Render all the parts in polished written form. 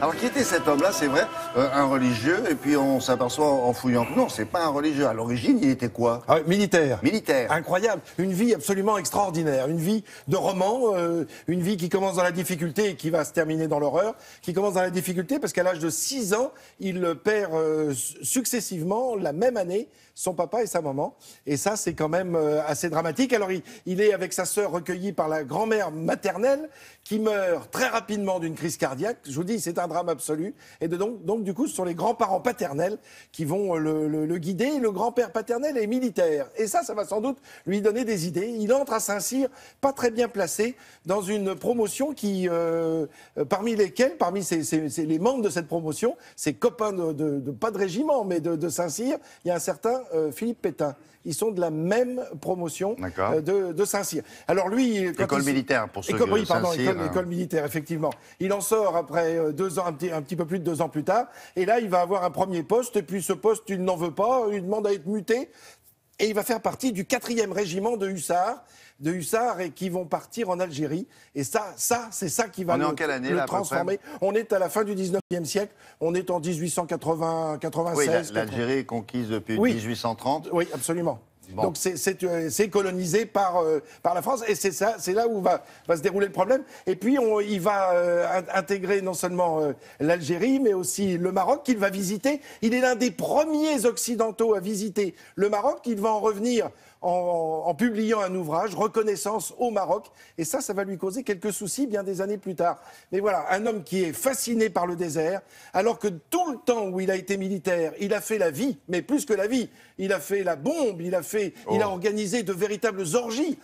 Alors, qui était cet homme-là? C'est vrai, un religieux, et puis on s'aperçoit en fouillant que non, c'est pas un religieux. À l'origine, il était quoi? Militaire. Militaire. Incroyable. Une vie absolument extraordinaire. Une vie de roman, une vie qui commence dans la difficulté et qui va se terminer dans l'horreur. Qui commence dans la difficulté parce qu'à l'âge de 6 ans, il perd successivement, la même année, son papa et sa maman. Et ça, c'est quand même assez dramatique. Alors, il est avec sa sœur recueilli par la grand-mère maternelle qui meurt très rapidement d'une crise cardiaque. Je vous dis, c'est un drame absolu. Et donc, du coup, ce sont les grands-parents paternels qui vont le guider. Le grand-père paternel est militaire. Et ça va sans doute lui donner des idées. Il entre à Saint-Cyr, pas très bien placé, dans une promotion qui, parmi les membres de cette promotion, ses copains pas de régiment, mais de Saint-Cyr, il y a un certain Philippe Pétain. Ils sont de la même promotion de Saint-Cyr. Alors lui, école militaire pour ceux oui, pardon, Saint-Cyr, école militaire, effectivement. Il en sort après 2 ans, un petit peu plus de 2 ans plus tard. Et là, il va avoir un premier poste. Et puis ce poste, il n'en veut pas. Il demande à être muté. Et il va faire partie du 4e régiment de hussards et qui vont partir en Algérie. Et ça, c'est ça qui va le transformer. On est à la fin du 19e siècle. On est en 1896. Oui, l'Algérie est conquise depuis 1830. Oui, absolument. Bon. Donc c'est colonisé par la France et c'est là où va se dérouler le problème. Et puis il va intégrer non seulement l'Algérie mais aussi le Maroc qu'il va visiter. Il est l'un des premiers occidentaux à visiter le Maroc. Il va en revenir en publiant un ouvrage, Reconnaissance au Maroc. Et ça va lui causer quelques soucis bien des années plus tard. Mais voilà, un homme qui est fasciné par le désert, alors que tout le temps où il a été militaire, il a fait la vie, mais plus que la vie. Il a fait la bombe, il a organisé de véritables orgies.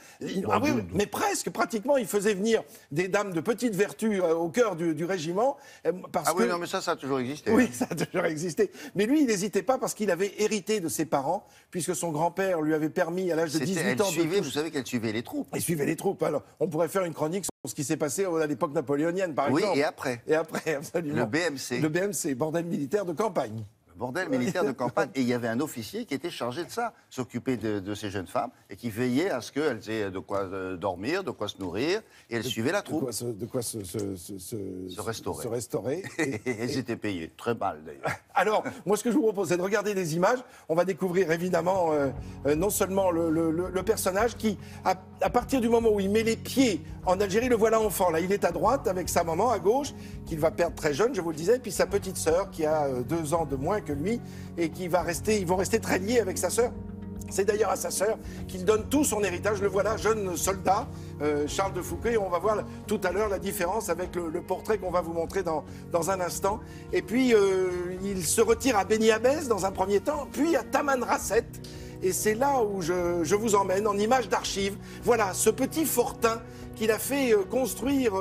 Mais presque, pratiquement, il faisait venir des dames de petite vertu au cœur du régiment. Oui, non, mais ça a toujours existé. Oui, ça a toujours existé. Mais lui, il n'hésitait pas parce qu'il avait hérité de ses parents, puisque son grand-père lui avait permis, à l'âge de 18 ans... Vous savez qu'elle suivait les troupes. Elle suivait les troupes. Alors, on pourrait faire une chronique sur ce qui s'est passé à l'époque napoléonienne, par exemple. Oui, et après. Et après, absolument. Le BMC. Le BMC, bordel militaire de campagne. Bordel militaire de campagne. Et il y avait un officier qui était chargé de ça, s'occuper de ces jeunes femmes et qui veillait à ce qu'elles aient de quoi dormir, de quoi se nourrir. Et elles suivaient la troupe. De quoi se restaurer. Et elles étaient payées. Très mal, d'ailleurs. Alors, moi, ce que je vous propose, c'est de regarder des images. On va découvrir, évidemment, non seulement le personnage qui, à partir du moment où il met les pieds en Algérie, le voilà enfant. Là, il est à droite avec sa maman à gauche, qu'il va perdre très jeune, je vous le disais, puis sa petite sœur qui a 2 ans de moins que lui et ils vont rester très liés avec sa sœur. C'est d'ailleurs à sa sœur qu'il donne tout son héritage. Le voilà, jeune soldat, Charles de Foucault. Et on va voir tout à l'heure la différence avec le portrait qu'on va vous montrer dans un instant. Et puis, il se retire à Beni Abbès dans un premier temps, puis à Tamanrasset. Et c'est là où je vous emmène, en image d'archives. Voilà, ce petit fortin qu'il a fait construire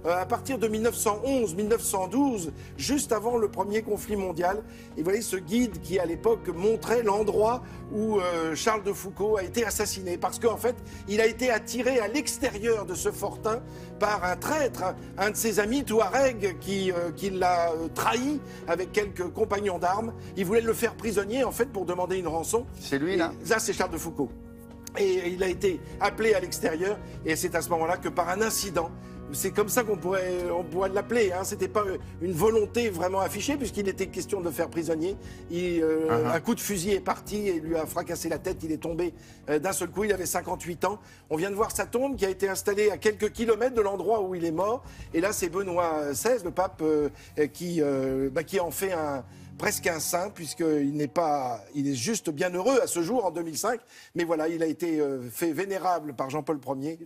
à partir de 1911-1912, juste avant le premier conflit mondial. Et vous voyez ce guide qui, à l'époque, montrait l'endroit où Charles de Foucault a été assassiné. Parce qu'en fait, il a été attiré à l'extérieur de ce fortin par un traître, un de ses amis Touareg qui l'a trahi avec quelques compagnons d'armes. Il voulait le faire prisonnier, en fait, pour demander une rançon. C'est lui, là? Ça, c'est Charles de Foucault. Et il a été appelé à l'extérieur, et c'est à ce moment-là que par un incident, c'est comme ça qu'on pourrait l'appeler, hein. C'était pas une volonté vraiment affichée, puisqu'il était question de le faire prisonnier. Un coup de fusil est parti et lui a fracassé la tête, il est tombé d'un seul coup, il avait 58 ans. On vient de voir sa tombe qui a été installée à quelques kilomètres de l'endroit où il est mort, et là c'est Benoît XVI, le pape, qui en fait presque un saint, puisqu'il il est juste bien heureux à ce jour, en 2005. Mais voilà, il a été fait vénérable par Jean-Paul II,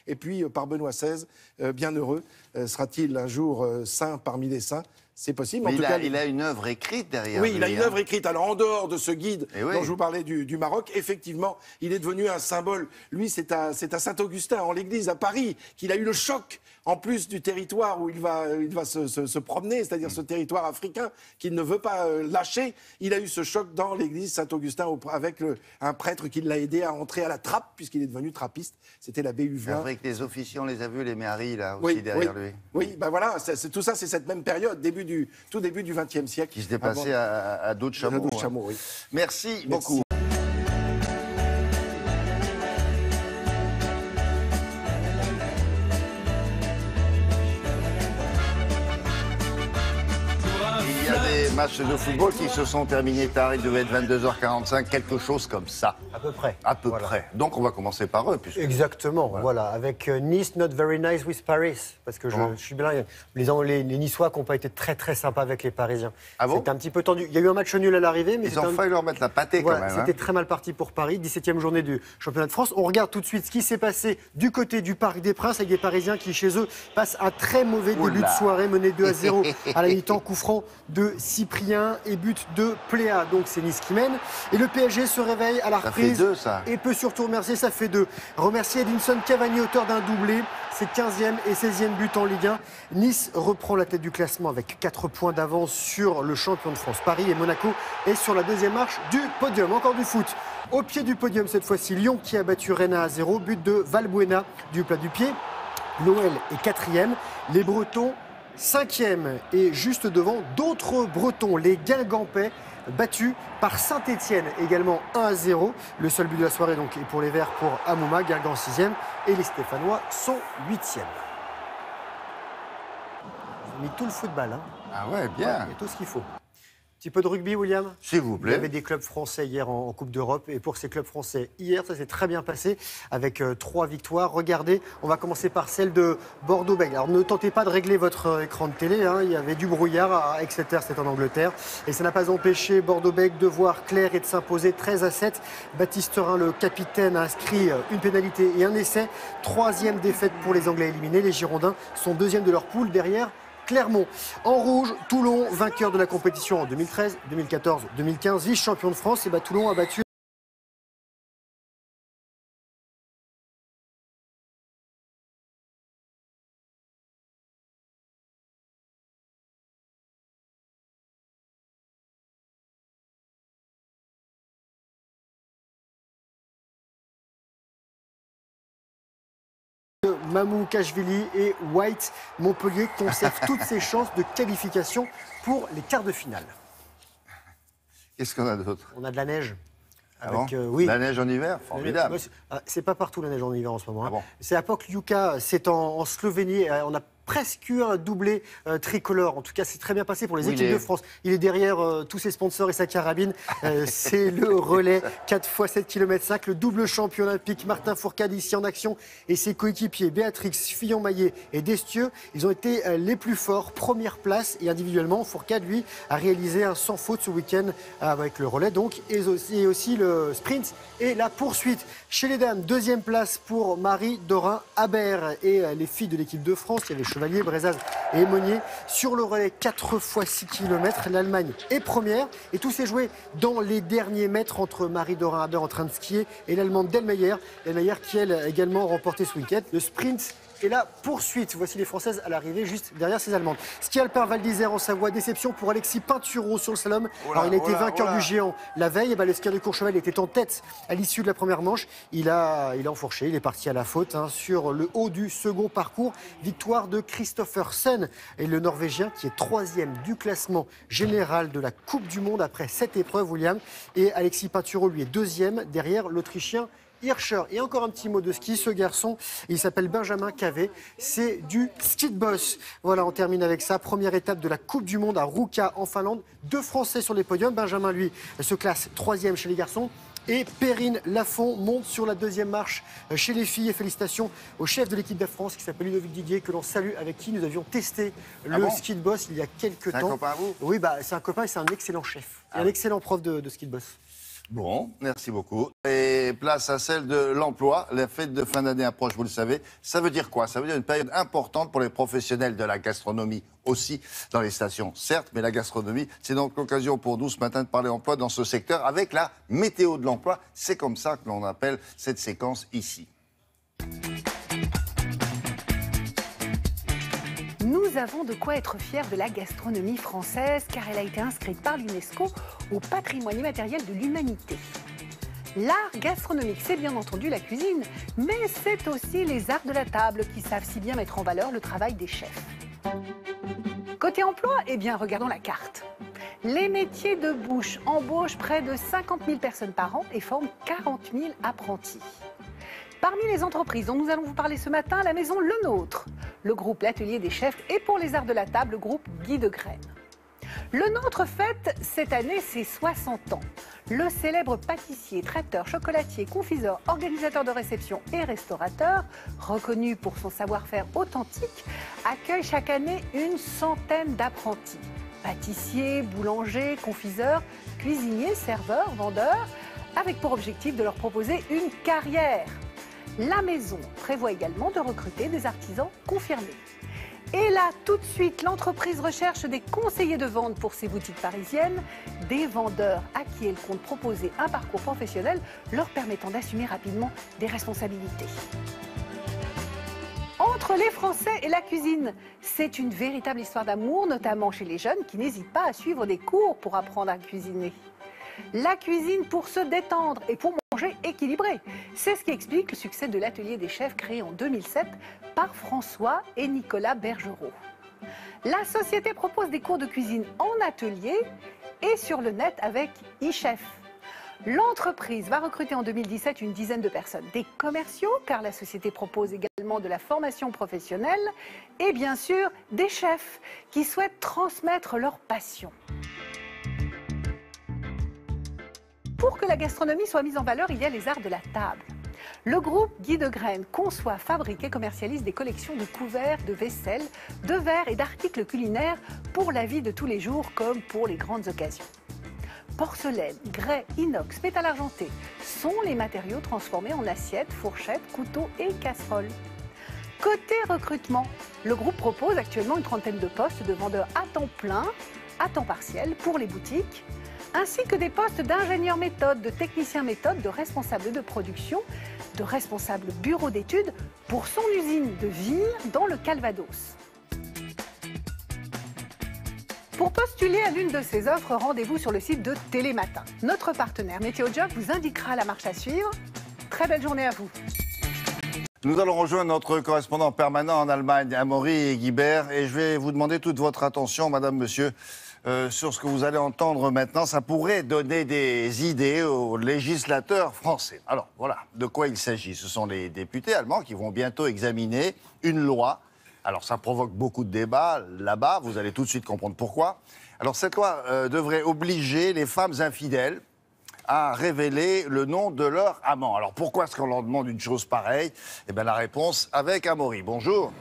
et puis par Benoît XVI, bien heureux. Sera-t-il un jour saint parmi les saints? C'est possible. Mais il a une œuvre écrite derrière. Oui, il a une œuvre écrite. Alors, en dehors de ce guide dont je vous parlais du Maroc, effectivement, il est devenu un symbole. Lui, c'est à Saint-Augustin, en l'église à Paris, qu'il a eu le choc, en plus du territoire où il va se promener, c'est-à-dire ce territoire africain qu'il ne veut pas lâcher. Il a eu ce choc dans l'église Saint-Augustin avec un prêtre qui l'a aidé à entrer à la trappe, puisqu'il est devenu trappiste. C'était l'abbé Huvelin. C'est vrai que les officiers, on les a vus, les mairies, là, aussi derrière lui. Oui, ben voilà, tout ça, c'est cette même période, tout début du XXe siècle. Qui se déplaçait à dos de chameau. Oui. Merci beaucoup. matchs de football qui se sont terminés tard. Il devait être 22h45, quelque chose comme ça. À peu près. À peu près. Donc on va commencer par eux. Exactement, voilà. Avec Nice, not very nice with Paris. Parce que je suis bien. Les Niçois qui n'ont pas été très très sympas avec les Parisiens. Ah bon? C'était un petit peu tendu. Il y a eu un match nul à l'arrivée. Mais ils ont failli leur mettre la pâtée quand même. C'était très mal parti pour Paris. 17e journée du championnat de France. On regarde tout de suite ce qui s'est passé du côté du Parc des Princes avec des Parisiens qui, chez eux, passent un très mauvais début de soirée, mené 2-0 à la mi-temps, coup franc de Cyprien et but de Pléa. Donc c'est Nice qui mène. Et le PSG se réveille à la reprise. Ça fait 2, ça. Et peut surtout remercier, ça fait 2. Remercier Edinson Cavani, auteur d'un doublé. C'est 15e et 16e but en Ligue 1. Nice reprend la tête du classement avec 4 points d'avance sur le champion de France. Paris et Monaco est sur la deuxième marche du podium. Encore du foot. Au pied du podium cette fois-ci, Lyon qui a battu Rennes à 0. But de Valbuena du plat du pied. L'OL est 4e. Les Bretons 5e. Et juste devant d'autres Bretons, les Guingampais, battus par Saint-Etienne, également 1-0. Le seul but de la soirée donc est pour les Verts, pour Amouma, Guingamp 6e. Et les Stéphanois sont 8e. Ils ont mis tout le football. Hein. Ah ouais, bien. Et tout ce qu'il faut. Un petit peu de rugby, William? S'il vous plaît. Il y avait des clubs français hier en Coupe d'Europe. Et pour ces clubs français, hier, ça s'est très bien passé avec 3 victoires. Regardez, on va commencer par celle de Bordeaux-Bègles. Alors ne tentez pas de régler votre écran de télé. Hein. Il y avait du brouillard à Exeter, c'est en Angleterre. Et ça n'a pas empêché Bordeaux-Bègles de voir clair et de s'imposer 13-7. Baptiste Rhin, le capitaine, a inscrit une pénalité et un essai. 3e défaite pour les Anglais éliminés. Les Girondins sont 2e de leur poule derrière Clermont. En rouge, Toulon, vainqueur de la compétition en 2013, 2014, 2015, vice-champion de France. Et Toulon a battu Mamouchashvili et White. Montpellier conserve toutes ses chances de qualification pour les quarts de finale. Qu'est-ce qu'on a d'autre? On a de la neige. Avec, oui. La neige en hiver, formidable. C'est pas partout la neige en hiver en ce moment. Ah bon. C'est à Pokljuka, c'est en Slovénie. On a presque eu un doublé tricolore. En tout cas, c'est très bien passé pour les équipes de France. Il est derrière tous ses sponsors et sa carabine. C'est le relais 4 x 7 km 5, le double champion olympique Martin Fourcade ici en action et ses coéquipiers Béatrix, Fillon-Maillet et Destieux. Ils ont été les plus forts, première place et individuellement, Fourcade lui a réalisé un sans faute ce week-end avec le relais donc et aussi le sprint et la poursuite. Chez les dames, 2e place pour Marie Dorin Habert et les filles de l'équipe de France. Il y avait Chevalier, Brezaz et Monnier. Sur le relais 4 x 6 km, l'Allemagne est première. Et tout s'est joué dans les derniers mètres entre Marie Dorin Habert en train de skier et l'Allemande Delmeyer. Delmeyer qui, elle, a également remporté ce week-end. Le sprint et la poursuite. Voici les Françaises à l'arrivée, juste derrière ces Allemandes. Ski alpin Val d'Isère en Savoie, déception pour Alexis Pinturo sur le slalom. Alors il a été vainqueur du géant la veille. Le skieur de Courchevel était en tête à l'issue de la première manche. Il a enfourché, il est parti à la faute sur le haut du second parcours. Victoire de Christophersen et le Norvégien qui est 3e du classement général de la Coupe du Monde après 7 épreuves, William. Et Alexis Pinturo, lui, est 2e derrière l'Autrichien Hirscher. Et encore un petit mot de ski, ce garçon, il s'appelle Benjamin Cavet, c'est du ski de boss. Voilà, on termine avec ça. Première étape de la Coupe du Monde à Ruka en Finlande. 2 Français sur les podiums. Benjamin, lui, se classe 3e chez les garçons. Et Perrine Lafont monte sur la 2e marche chez les filles. Et félicitations au chef de l'équipe de France qui s'appelle Ludovic Didier, que l'on salue, avec qui nous avions testé le ski de boss il y a quelques temps. C'est un copain à vous? Oui, c'est un copain et c'est un excellent chef. Un excellent prof de ski de boss. Bon, merci beaucoup. Et place à celle de l'emploi. La fête de fin d'année approche, vous le savez. Ça veut dire quoi? Ça veut dire une période importante pour les professionnels de la gastronomie aussi, dans les stations, certes, mais la gastronomie, c'est donc l'occasion pour nous ce matin de parler emploi dans ce secteur avec la météo de l'emploi. C'est comme ça que l'on appelle cette séquence ici. Nous avons de quoi être fiers de la gastronomie française, car elle a été inscrite par l'UNESCO au patrimoine immatériel de l'humanité. L'art gastronomique, c'est bien entendu la cuisine, mais c'est aussi les arts de la table qui savent si bien mettre en valeur le travail des chefs. Côté emploi, eh bien, regardons la carte. Les métiers de bouche embauchent près de 50 000 personnes par an et forment 40 000 apprentis. Parmi les entreprises dont nous allons vous parler ce matin, la maison Le Nôtre, le groupe L'Atelier des Chefs et pour les arts de la table, le groupe Guy de Graine. Le nôtre fête cette année ses 60 ans. Le célèbre pâtissier, traiteur, chocolatier, confiseur, organisateur de réception et restaurateur, reconnu pour son savoir-faire authentique, accueille chaque année une centaine d'apprentis. Pâtissiers, boulangers, confiseurs, cuisiniers, serveurs, vendeurs, avec pour objectif de leur proposer une carrière. La maison prévoit également de recruter des artisans confirmés. Et là, tout de suite, l'entreprise recherche des conseillers de vente pour ses boutiques parisiennes, des vendeurs à qui elle compte proposer un parcours professionnel leur permettant d'assumer rapidement des responsabilités. Entre les Français et la cuisine, c'est une véritable histoire d'amour, notamment chez les jeunes qui n'hésitent pas à suivre des cours pour apprendre à cuisiner. La cuisine pour se détendre et pour manger équilibré. C'est ce qui explique le succès de l'atelier des chefs créé en 2007 par François et Nicolas Bergerot. La société propose des cours de cuisine en atelier et sur le net avec eChef. L'entreprise va recruter en 2017 une dizaine de personnes, des commerciaux, car la société propose également de la formation professionnelle, et bien sûr des chefs qui souhaitent transmettre leur passion. Pour que la gastronomie soit mise en valeur, il y a les arts de la table. Le groupe Guy de Graine conçoit, fabrique et commercialise des collections de couverts, de vaisselle, de verres et d'articles culinaires pour la vie de tous les jours comme pour les grandes occasions. Porcelaine, grès, inox, métal argenté sont les matériaux transformés en assiettes, fourchettes, couteaux et casseroles. Côté recrutement, le groupe propose actuellement une trentaine de postes de vendeurs à temps plein, à temps partiel pour les boutiques, ainsi que des postes d'ingénieurs méthode, de techniciens méthode, de responsables de production, de responsables bureau d'études pour son usine de Vire dans le Calvados. Pour postuler à l'une de ces offres, rendez-vous sur le site de Télématin. Notre partenaire Météo Job vous indiquera la marche à suivre. Très belle journée à vous. Nous allons rejoindre notre correspondant permanent en Allemagne, Amaury Guibert, et je vais vous demander toute votre attention, madame, monsieur, sur ce que vous allez entendre maintenant. Ça pourrait donner des idées aux législateurs français. Alors, voilà de quoi il s'agit. Ce sont les députés allemands qui vont bientôt examiner une loi. Alors, ça provoque beaucoup de débats là-bas. Vous allez tout de suite comprendre pourquoi. Alors, cette loi devrait obliger les femmes infidèles à révéler le nom de leur amant. Alors, pourquoi est-ce qu'on leur demande une chose pareille? Eh bien, la réponse avec Amaury. Bonjour.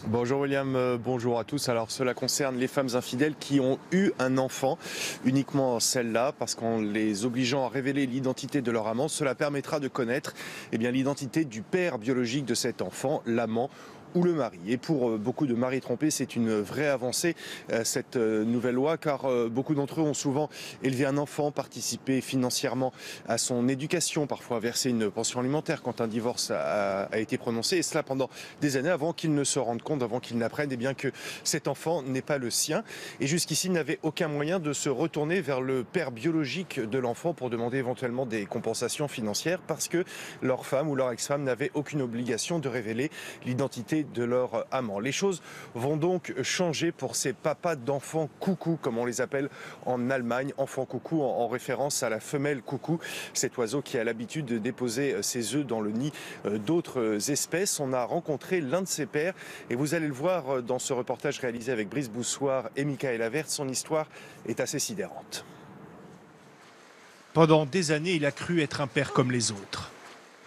Bonjour William, bonjour à tous. Alors cela concerne les femmes infidèles qui ont eu un enfant, uniquement celles-là, parce qu'en les obligeant à révéler l'identité de leur amant, cela permettra de connaître l'identité du père biologique de cet enfant, l'amant ou le mari. Et pour beaucoup de maris trompés, c'est une vraie avancée, cette nouvelle loi, car beaucoup d'entre eux ont souvent élevé un enfant, participé financièrement à son éducation, parfois versé une pension alimentaire quand un divorce a été prononcé, et cela pendant des années avant qu'ils ne se rendent compte, avant qu'ils n'apprennent que cet enfant n'est pas le sien. Et jusqu'ici, ils n'avaient aucun moyen de se retourner vers le père biologique de l'enfant pour demander éventuellement des compensations financières, parce que leur femme ou leur ex-femme n'avait aucune obligation de révéler l'identité de leur amant. Les choses vont donc changer pour ces papas d'enfants coucou, comme on les appelle en Allemagne, enfants coucou en référence à la femelle coucou, cet oiseau qui a l'habitude de déposer ses œufs dans le nid d'autres espèces. On a rencontré l'un de ses pères et vous allez le voir dans ce reportage réalisé avec Brice Boussoir et Michael Avert. Son histoire est assez sidérante. Pendant des années, il a cru être un père comme les autres.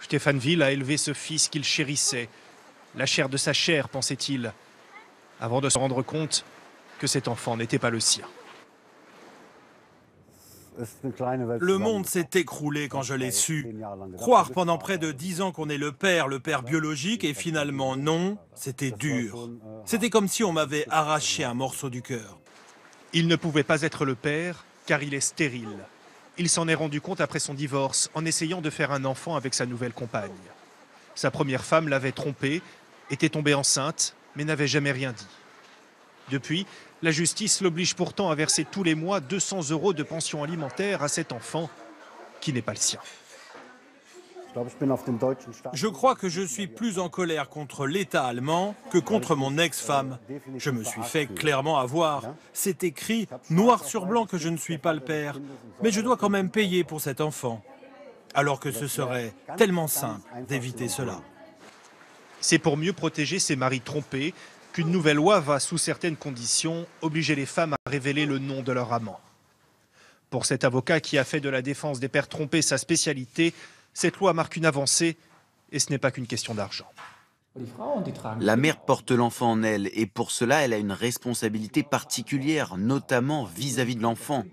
Stéphane Will a élevé ce fils qu'il chérissait. La chair de sa chair, pensait-il, avant de se rendre compte que cet enfant n'était pas le sien. Le monde s'est écroulé quand je l'ai su. Croire pendant près de 10 ans qu'on est le père biologique, et finalement non, c'était dur. C'était comme si on m'avait arraché un morceau du cœur. Il ne pouvait pas être le père, car il est stérile. Il s'en est rendu compte après son divorce, en essayant de faire un enfant avec sa nouvelle compagne. Sa première femme l'avait trompé, était tombée enceinte, mais n'avait jamais rien dit. Depuis, la justice l'oblige pourtant à verser tous les mois 200 € de pension alimentaire à cet enfant qui n'est pas le sien. Je crois que je suis plus en colère contre l'État allemand que contre mon ex-femme. Je me suis fait clairement avoir. C'est écrit noir sur blanc que je ne suis pas le père. Mais je dois quand même payer pour cet enfant. Alors que ce serait tellement simple d'éviter cela. C'est pour mieux protéger ces maris trompés qu'une nouvelle loi va, sous certaines conditions, obliger les femmes à révéler le nom de leur amant. Pour cet avocat qui a fait de la défense des pères trompés sa spécialité, cette loi marque une avancée et ce n'est pas qu'une question d'argent. La mère porte l'enfant en elle et pour cela, elle a une responsabilité particulière, notamment vis-à-vis de l'enfant.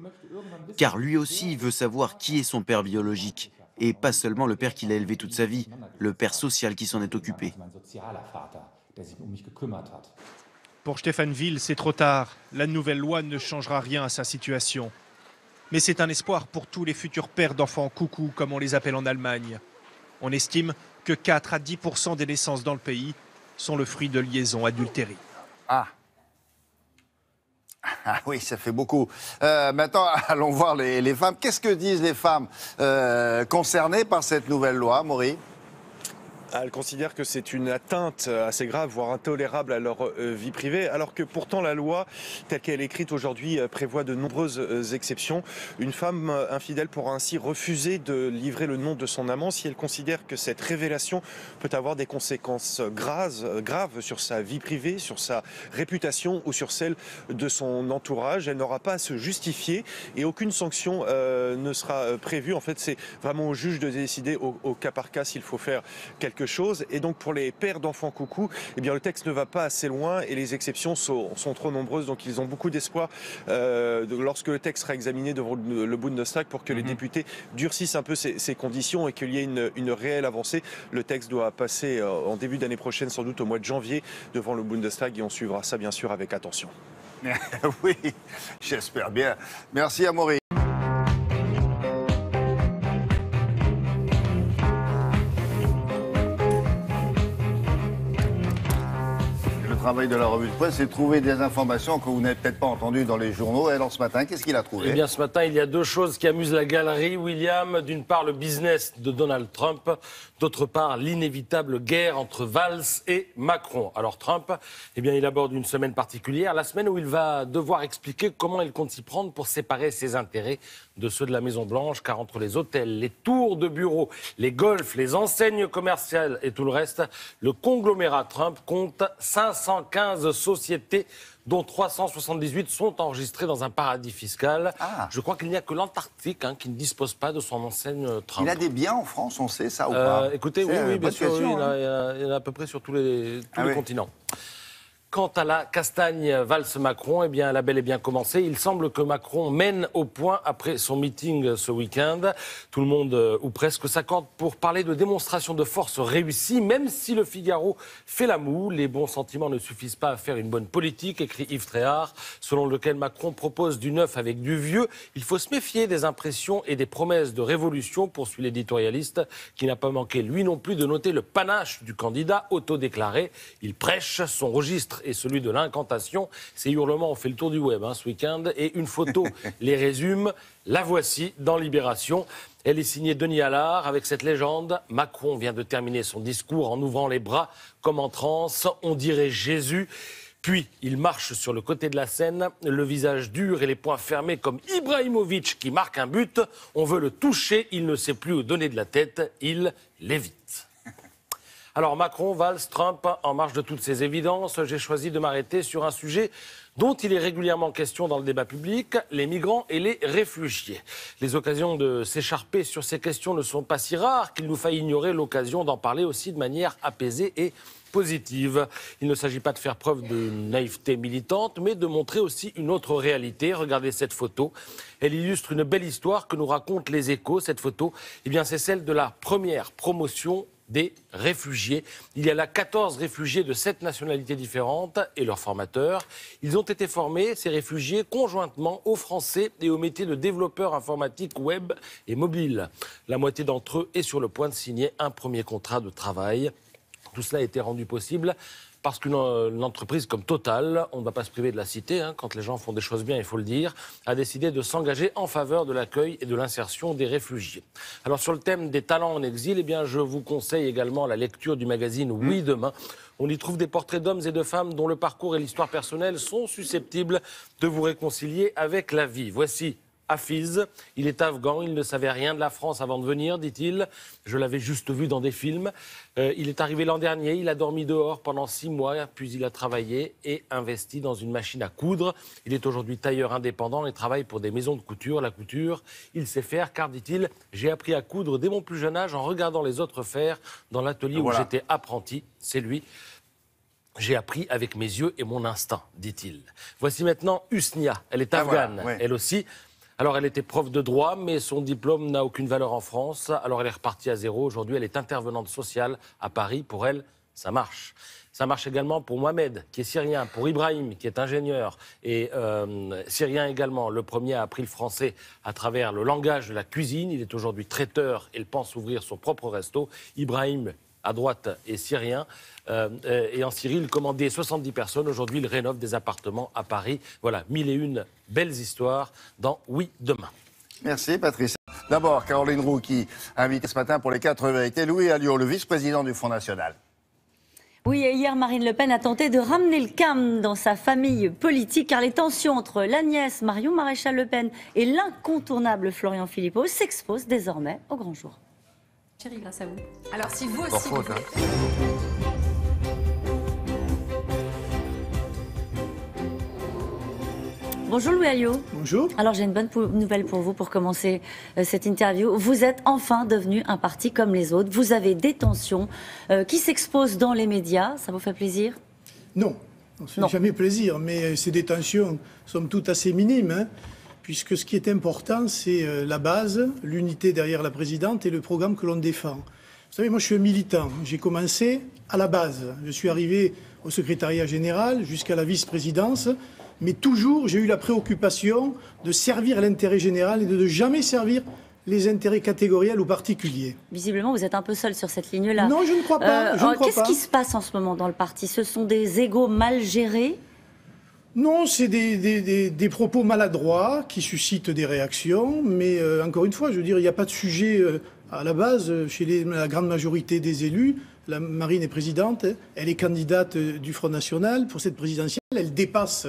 Car lui aussi veut savoir qui est son père biologique et pas seulement le père qu'il a élevé toute sa vie, le père social qui s'en est occupé. Pour Stéphane Ville, c'est trop tard. La nouvelle loi ne changera rien à sa situation. Mais c'est un espoir pour tous les futurs pères d'enfants coucou, comme on les appelle en Allemagne. On estime que 4 à 10% des naissances dans le pays sont le fruit de liaisons adultérines. Ah oui, ça fait beaucoup. Maintenant, allons voir les femmes. Qu'est-ce que disent les femmes concernées par cette nouvelle loi, Maury ? Elles considèrent que c'est une atteinte assez grave, voire intolérable à leur vie privée, alors que pourtant la loi, telle qu'elle est écrite aujourd'hui, prévoit de nombreuses exceptions. Une femme infidèle pourra ainsi refuser de livrer le nom de son amant si elle considère que cette révélation peut avoir des conséquences graves sur sa vie privée, sur sa réputation ou sur celle de son entourage. Elle n'aura pas à se justifier et aucune sanction ne sera prévue. En fait, c'est vraiment au juge de décider au cas par cas s'il faut faire quelque chose. Et donc pour les pères d'enfants coucou, eh bien le texte ne va pas assez loin et les exceptions sont trop nombreuses. Donc ils ont beaucoup d'espoir lorsque le texte sera examiné devant le Bundestag pour que les députés durcissent un peu ces conditions et qu'il y ait une réelle avancée. Le texte doit passer en début d'année prochaine, sans doute au mois de janvier, devant le Bundestag et on suivra ça bien sûr avec attention. Oui, j'espère bien. Merci à Maury. Le travail de la revue de presse, c'est de trouver des informations que vous n'avez peut-être pas entendues dans les journaux. Et alors ce matin, qu'est-ce qu'il a trouvé ? Eh bien ce matin, il y a deux choses qui amusent la galerie, William. D'une part, le business de Donald Trump. D'autre part, l'inévitable guerre entre Valls et Macron. Alors Trump, eh bien, il aborde une semaine particulière, la semaine où il va devoir expliquer comment il compte s'y prendre pour séparer ses intérêts de ceux de la Maison-Blanche, car entre les hôtels, les tours de bureaux, les golfs, les enseignes commerciales et tout le reste, le conglomérat Trump compte 515 sociétés dont 378 sont enregistrées dans un paradis fiscal. Ah. Je crois qu'il n'y a que l'Antarctique qui ne dispose pas de son enseigne Trump. Il a des biens en France, on sait ça ou pas ? Écoutez, oui, bien sûr, oui, il y en a à peu près sur tous les continents. Quant à la castagne Valls-Macron, eh bien, elle a bel et bien commencé. Il semble que Macron mène au point après son meeting ce week-end. Tout le monde, ou presque, s'accorde pour parler de démonstration de force réussie, même si le Figaro fait la moue. Les bons sentiments ne suffisent pas à faire une bonne politique, écrit Yves Tréhard, selon lequel Macron propose du neuf avec du vieux. Il faut se méfier des impressions et des promesses de révolution, poursuit l'éditorialiste, qui n'a pas manqué, lui non plus, de noter le panache du candidat autodéclaré. Il prêche son registre et celui de l'incantation. Ces hurlements ont fait le tour du web ce week-end et une photo les résume. La voici dans Libération. Elle est signée Denis Allard avec cette légende. Macron vient de terminer son discours en ouvrant les bras comme en transe. On dirait Jésus. Puis, il marche sur le côté de la scène, le visage dur et les poings fermés comme Ibrahimovic qui marque un but. On veut le toucher, il ne sait plus où donner de la tête, il l'évite. Alors Macron, Valls, Trump, en marge de toutes ces évidences, j'ai choisi de m'arrêter sur un sujet dont il est régulièrement question dans le débat public, les migrants et les réfugiés. Les occasions de s'écharper sur ces questions ne sont pas si rares qu'il nous faille ignorer l'occasion d'en parler aussi de manière apaisée et positive. Il ne s'agit pas de faire preuve de naïveté militante, mais de montrer aussi une autre réalité. Regardez cette photo. Elle illustre une belle histoire que nous racontent les Échos. Cette photo, eh bien, c'est celle de la première promotion des réfugiés. Il y a là 14 réfugiés de 7 nationalités différentes et leurs formateurs. Ils ont été formés, ces réfugiés, conjointement aux Français et au métier de développeur informatique web et mobile. La moitié d'entre eux est sur le point de signer un premier contrat de travail. Tout cela a été rendu possible parce qu'une entreprise comme Total, on ne va pas se priver de la citer, quand les gens font des choses bien, il faut le dire, a décidé de s'engager en faveur de l'accueil et de l'insertion des réfugiés. Alors sur le thème des talents en exil, eh bien, je vous conseille également la lecture du magazine Oui Demain. On y trouve des portraits d'hommes et de femmes dont le parcours et l'histoire personnelle sont susceptibles de vous réconcilier avec la vie. Voici Hafiz. Il est afghan, il ne savait rien de la France avant de venir, dit-il. Je l'avais juste vu dans des films. Il est arrivé l'an dernier, il a dormi dehors pendant 6 mois, puis il a travaillé et investi dans une machine à coudre. Il est aujourd'hui tailleur indépendant et travaille pour des maisons de couture. La couture, il sait faire car, dit-il, j'ai appris à coudre dès mon plus jeune âge en regardant les autres faire dans l'atelier où j'étais apprenti. C'est lui. J'ai appris avec mes yeux et mon instinct, dit-il. Voici maintenant Husnia. Elle est afghane, elle aussi. Alors, elle était prof de droit, mais son diplôme n'a aucune valeur en France. Alors, elle est repartie à zéro. Aujourd'hui, elle est intervenante sociale à Paris. Pour elle, ça marche. Ça marche également pour Mohamed, qui est syrien, pour Ibrahim, qui est ingénieur, et syrien également. Le premier a appris le français à travers le langage de la cuisine. Il est aujourd'hui traiteur et il pense ouvrir son propre resto. Ibrahim, à droite, est syrien. Et en Syrie, il commandait 70 personnes. Aujourd'hui, il rénove des appartements à Paris. Voilà, 1001 belles histoires dans Oui, demain. Merci, Patrice. D'abord, Caroline Roux, qui a invité ce matin pour les 4 vérités Louis Alliot, le vice-président du Front National. Oui, et hier, Marine Le Pen a tenté de ramener le calme dans sa famille politique, car les tensions entre la nièce Marion Maréchal Le Pen et l'incontournable Florian Philippot s'exposent désormais au grand jour. Chérie, grâce à vous. Alors, si vous aussi... Bonjour Louis Alliot. Bonjour. Alors j'ai une bonne nouvelle pour vous pour commencer cette interview. Vous êtes enfin devenu un parti comme les autres. Vous avez des tensions qui s'exposent dans les médias. Ça vous fait plaisir? Non, ça ne fait jamais plaisir, mais c'est des tensions, somme toute, assez minimes, hein, puisque ce qui est important, c'est la base, l'unité derrière la présidente et le programme que l'on défend. Vous savez, moi je suis un militant. J'ai commencé à la base. Je suis arrivé au secrétariat général jusqu'à la vice-présidence. Mais toujours, j'ai eu la préoccupation de servir l'intérêt général et de ne jamais servir les intérêts catégoriels ou particuliers. Visiblement, vous êtes un peu seul sur cette ligne-là. Non, je ne crois pas. Qu'est-ce qui se passe en ce moment dans le parti? Ce sont des égos mal gérés? Non, c'est des propos maladroits qui suscitent des réactions. Mais encore une fois, je veux dire, il n'y a pas de sujet à la base chez la grande majorité des élus. La Marine est présidente, elle est candidate du Front National pour cette présidentielle. Elle dépasse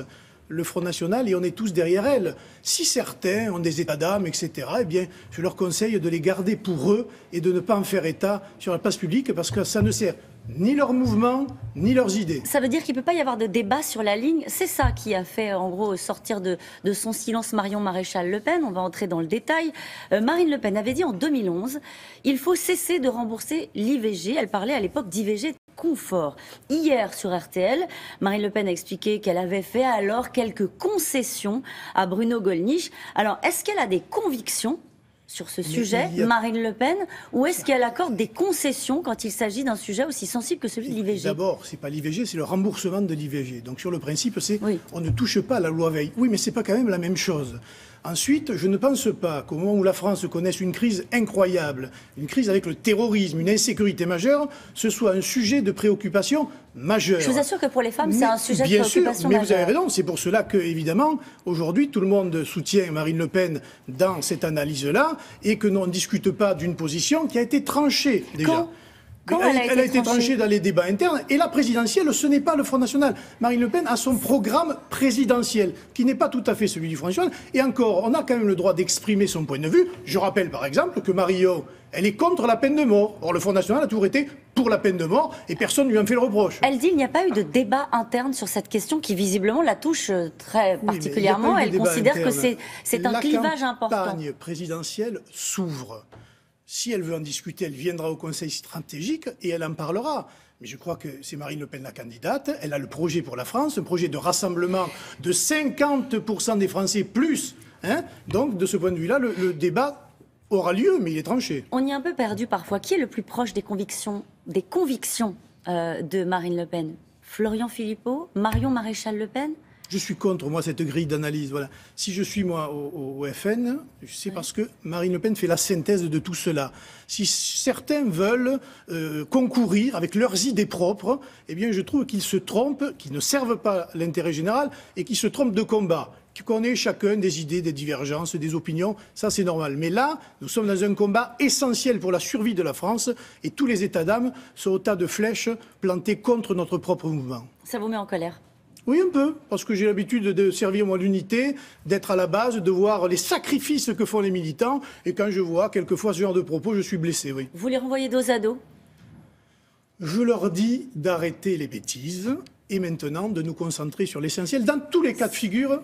le Front National et on est tous derrière elle. Si certains ont des états d'âme, etc., eh bien, je leur conseille de les garder pour eux et de ne pas en faire état sur la place publique parce que ça ne sert ni leur mouvement, ni leurs idées. Ça veut dire qu'il ne peut pas y avoir de débat sur la ligne. C'est ça qui a fait, en gros, sortir de son silence Marion Maréchal Le Pen. On va entrer dans le détail. Marine Le Pen avait dit en 2011 « Il faut cesser de rembourser l'IVG ». Elle parlait à l'époque d'IVG confort. Hier, sur RTL, Marine Le Pen a expliqué qu'elle avait fait alors quelques concessions à Bruno Gollnisch. Alors, est-ce qu'elle a des convictions sur ce sujet, Marine Le Pen, ou est-ce qu'elle accorde des concessions quand il s'agit d'un sujet aussi sensible que celui de l'IVG? D'abord, c'est pas l'IVG, c'est le remboursement de l'IVG. Donc sur le principe, c'est on ne touche pas à la loi Veil. Oui, mais c'est pas quand même la même chose. Ensuite, je ne pense pas qu'au moment où la France connaisse une crise incroyable, une crise avec le terrorisme, une insécurité majeure, ce soit un sujet de préoccupation majeure. Je vous assure que pour les femmes, c'est un sujet de préoccupation majeure. Mais vous avez raison, c'est pour cela que, évidemment, aujourd'hui, tout le monde soutient Marine Le Pen dans cette analyse-là et que l'on ne discute pas d'une position qui a été tranchée déjà. Quand elle a été tranchée dans les débats internes. Et la présidentielle, ce n'est pas le Front National. Marine Le Pen a son programme présidentiel, qui n'est pas tout à fait celui du Front National. Et encore, on a quand même le droit d'exprimer son point de vue. Je rappelle par exemple que Marion, elle est contre la peine de mort. Or, le Front National a toujours été pour la peine de mort et personne ne lui en fait le reproche. Elle dit qu'il n'y a pas eu de débat interne sur cette question qui visiblement la touche très particulièrement. Elle considère que c'est un clivage important. La campagne présidentielle s'ouvre. Si elle veut en discuter, elle viendra au Conseil stratégique et elle en parlera. Mais je crois que c'est Marine Le Pen la candidate. Elle a le projet pour la France, un projet de rassemblement de 50% des Français plus. Hein. Donc, de ce point de vue-là, le débat aura lieu, mais il est tranché. On y est un peu perdu parfois. Qui est le plus proche des convictions de Marine Le Pen? Florian Philippot, Marion Maréchal Le Pen? Je suis contre, moi, cette grille d'analyse. Voilà. Si je suis, moi, au FN, c'est parce que Marine Le Pen fait la synthèse de tout cela. Si certains veulent concourir avec leurs idées propres, eh bien, je trouve qu'ils se trompent, qu'ils ne servent pas l'intérêt général et qu'ils se trompent de combat. Qu'on ait chacun des idées, des divergences, des opinions, ça c'est normal. Mais là, nous sommes dans un combat essentiel pour la survie de la France et tous les états d'âme sont au tas de flèches plantées contre notre propre mouvement. Ça vous met en colère? Oui, un peu, parce que j'ai l'habitude de servir moi l'unité, d'être à la base, de voir les sacrifices que font les militants. Et quand je vois quelquefois ce genre de propos, je suis blessé, oui. Vous les renvoyez dos à dos? Je leur dis d'arrêter les bêtises et maintenant de nous concentrer sur l'essentiel. Dans tous les cas de figure,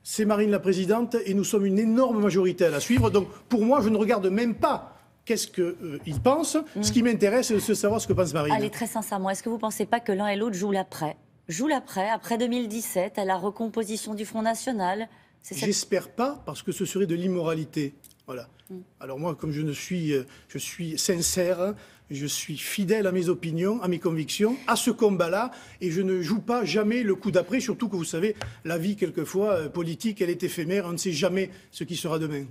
c'est Marine la présidente et nous sommes une énorme majorité à la suivre. Donc pour moi, je ne regarde même pas qu'est-ce qu'ils pensent. Ce qui m'intéresse, c'est de savoir ce que pense Marine. Allez, très sincèrement, est-ce que vous ne pensez pas que l'un et l'autre jouent l'après? Joue l'après, après 2017, à la recomposition du Front National. J'espère pas, parce que ce serait de l'immoralité. Voilà. Alors moi, comme je suis sincère, je suis fidèle à mes opinions, à mes convictions, à ce combat-là, et je ne joue pas jamais le coup d'après, surtout que vous savez, la vie, quelquefois, politique, elle est éphémère, on ne sait jamais ce qui sera demain.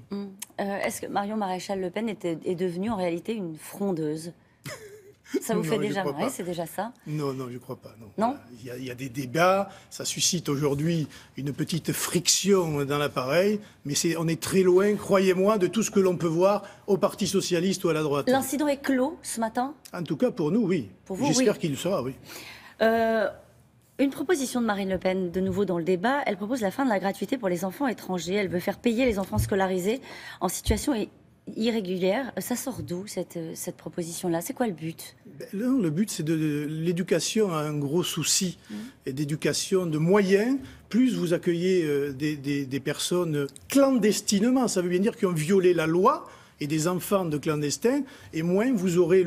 Est-ce que Marion Maréchal Le Pen est devenue en réalité une frondeuse? Ça vous fait déjà marrer, c'est déjà ça? Non, non, je ne crois pas. Non. Non. Il y a des débats, ça suscite aujourd'hui une petite friction dans l'appareil, mais on est très loin, croyez-moi, de tout ce que l'on peut voir au Parti Socialiste ou à la droite. L'incident est clos ce matin? En tout cas, pour nous, oui. Pour vous, j'espère oui. qu'il le sera, oui. Une proposition de Marine Le Pen, de nouveau dans le débat, elle propose la fin de la gratuité pour les enfants étrangers. Elle veut faire payer les enfants scolarisés en situation irrégulière. Ça sort d'où, cette proposition-là? C'est quoi le but? Le but, c'est l'éducation a un gros souci, et d'éducation de moyens. Plus vous accueillez des personnes clandestinement, ça veut bien dire qui ont violé la loi, et des enfants de clandestins, et moins vous aurez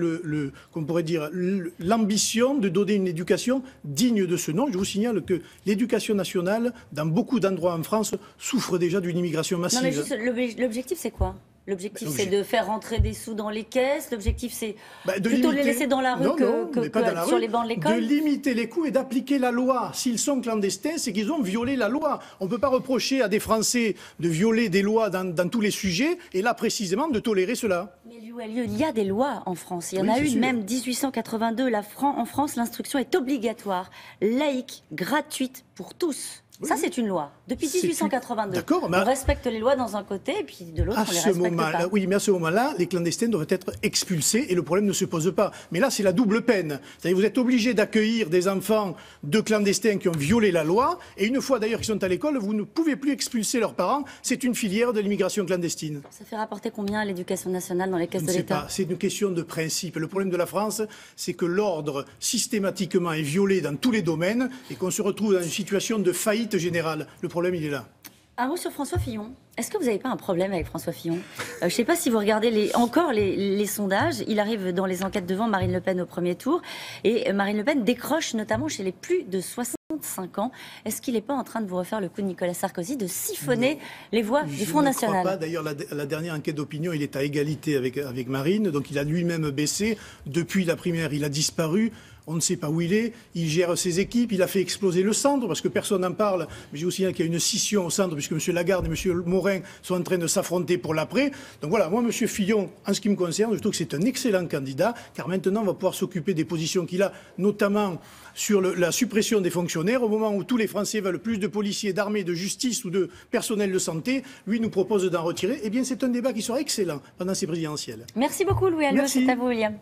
qu'on pourrait dire, l'ambition de donner une éducation digne de ce nom. Je vous signale que l'éducation nationale, dans beaucoup d'endroits en France, souffre déjà d'une immigration massive. Non, mais juste, l'objectif, c'est quoi? L'objectif, c'est de faire rentrer des sous dans les caisses. L'objectif, c'est plutôt les laisser dans la rue que sur les bancs de l'école. De limiter les coûts et d'appliquer la loi. S'ils sont clandestins, c'est qu'ils ont violé la loi. On ne peut pas reprocher à des Français de violer des lois dans tous les sujets, et là, précisément, de tolérer cela. Mais il y a des lois en France. Il y en a une, même 1882. En France, l'instruction est obligatoire, laïque, gratuite pour tous. Ça, c'est une loi. Depuis 1882. D'accord, on respecte les lois dans un côté, et puis de l'autre, on les respecte pas. Oui, mais à ce moment-là, les clandestins doivent être expulsés, et le problème ne se pose pas. Mais là, c'est la double peine. C'est-à-dire que vous êtes obligé d'accueillir des enfants de clandestins qui ont violé la loi, et une fois d'ailleurs qu'ils sont à l'école, vous ne pouvez plus expulser leurs parents. C'est une filière de l'immigration clandestine. Ça fait rapporter combien à l'éducation nationale dans les caisses de l'État? C'est une question de principe. Le problème de la France, c'est que l'ordre systématiquement est violé dans tous les domaines, et qu'on se retrouve dans une situation de faillite générale. Le problème, il est là. Un mot sur François Fillon. Est-ce que vous n'avez pas un problème avec François Fillon? Je ne sais pas si vous regardez les sondages. Il arrive dans les enquêtes devant Marine Le Pen au premier tour. Et Marine Le Pen décroche notamment chez les plus de 65 ans. Est-ce qu'il n'est pas en train de vous refaire le coup de Nicolas Sarkozy, de siphonner les voix du Front National? Je ne crois pas. D'ailleurs, la dernière enquête d'opinion, il est à égalité avec Marine. Donc il a lui-même baissé. Depuis la primaire, il a disparu. On ne sait pas où il est, il gère ses équipes, il a fait exploser le centre, parce que personne n'en parle. Mais j'ai aussi qu'il y a une scission au centre, puisque M. Lagarde et M. Morin sont en train de s'affronter pour l'après. Donc voilà, moi, M. Fillon, en ce qui me concerne, je trouve que c'est un excellent candidat, car maintenant, on va pouvoir s'occuper des positions qu'il a, notamment sur la suppression des fonctionnaires. Au moment où tous les Français veulent plus de policiers, d'armée, de justice ou de personnel de santé, lui nous propose d'en retirer. Eh bien, c'est un débat qui sera excellent pendant ces présidentielles. Merci beaucoup, Louis Alliot. C'est à vous, William.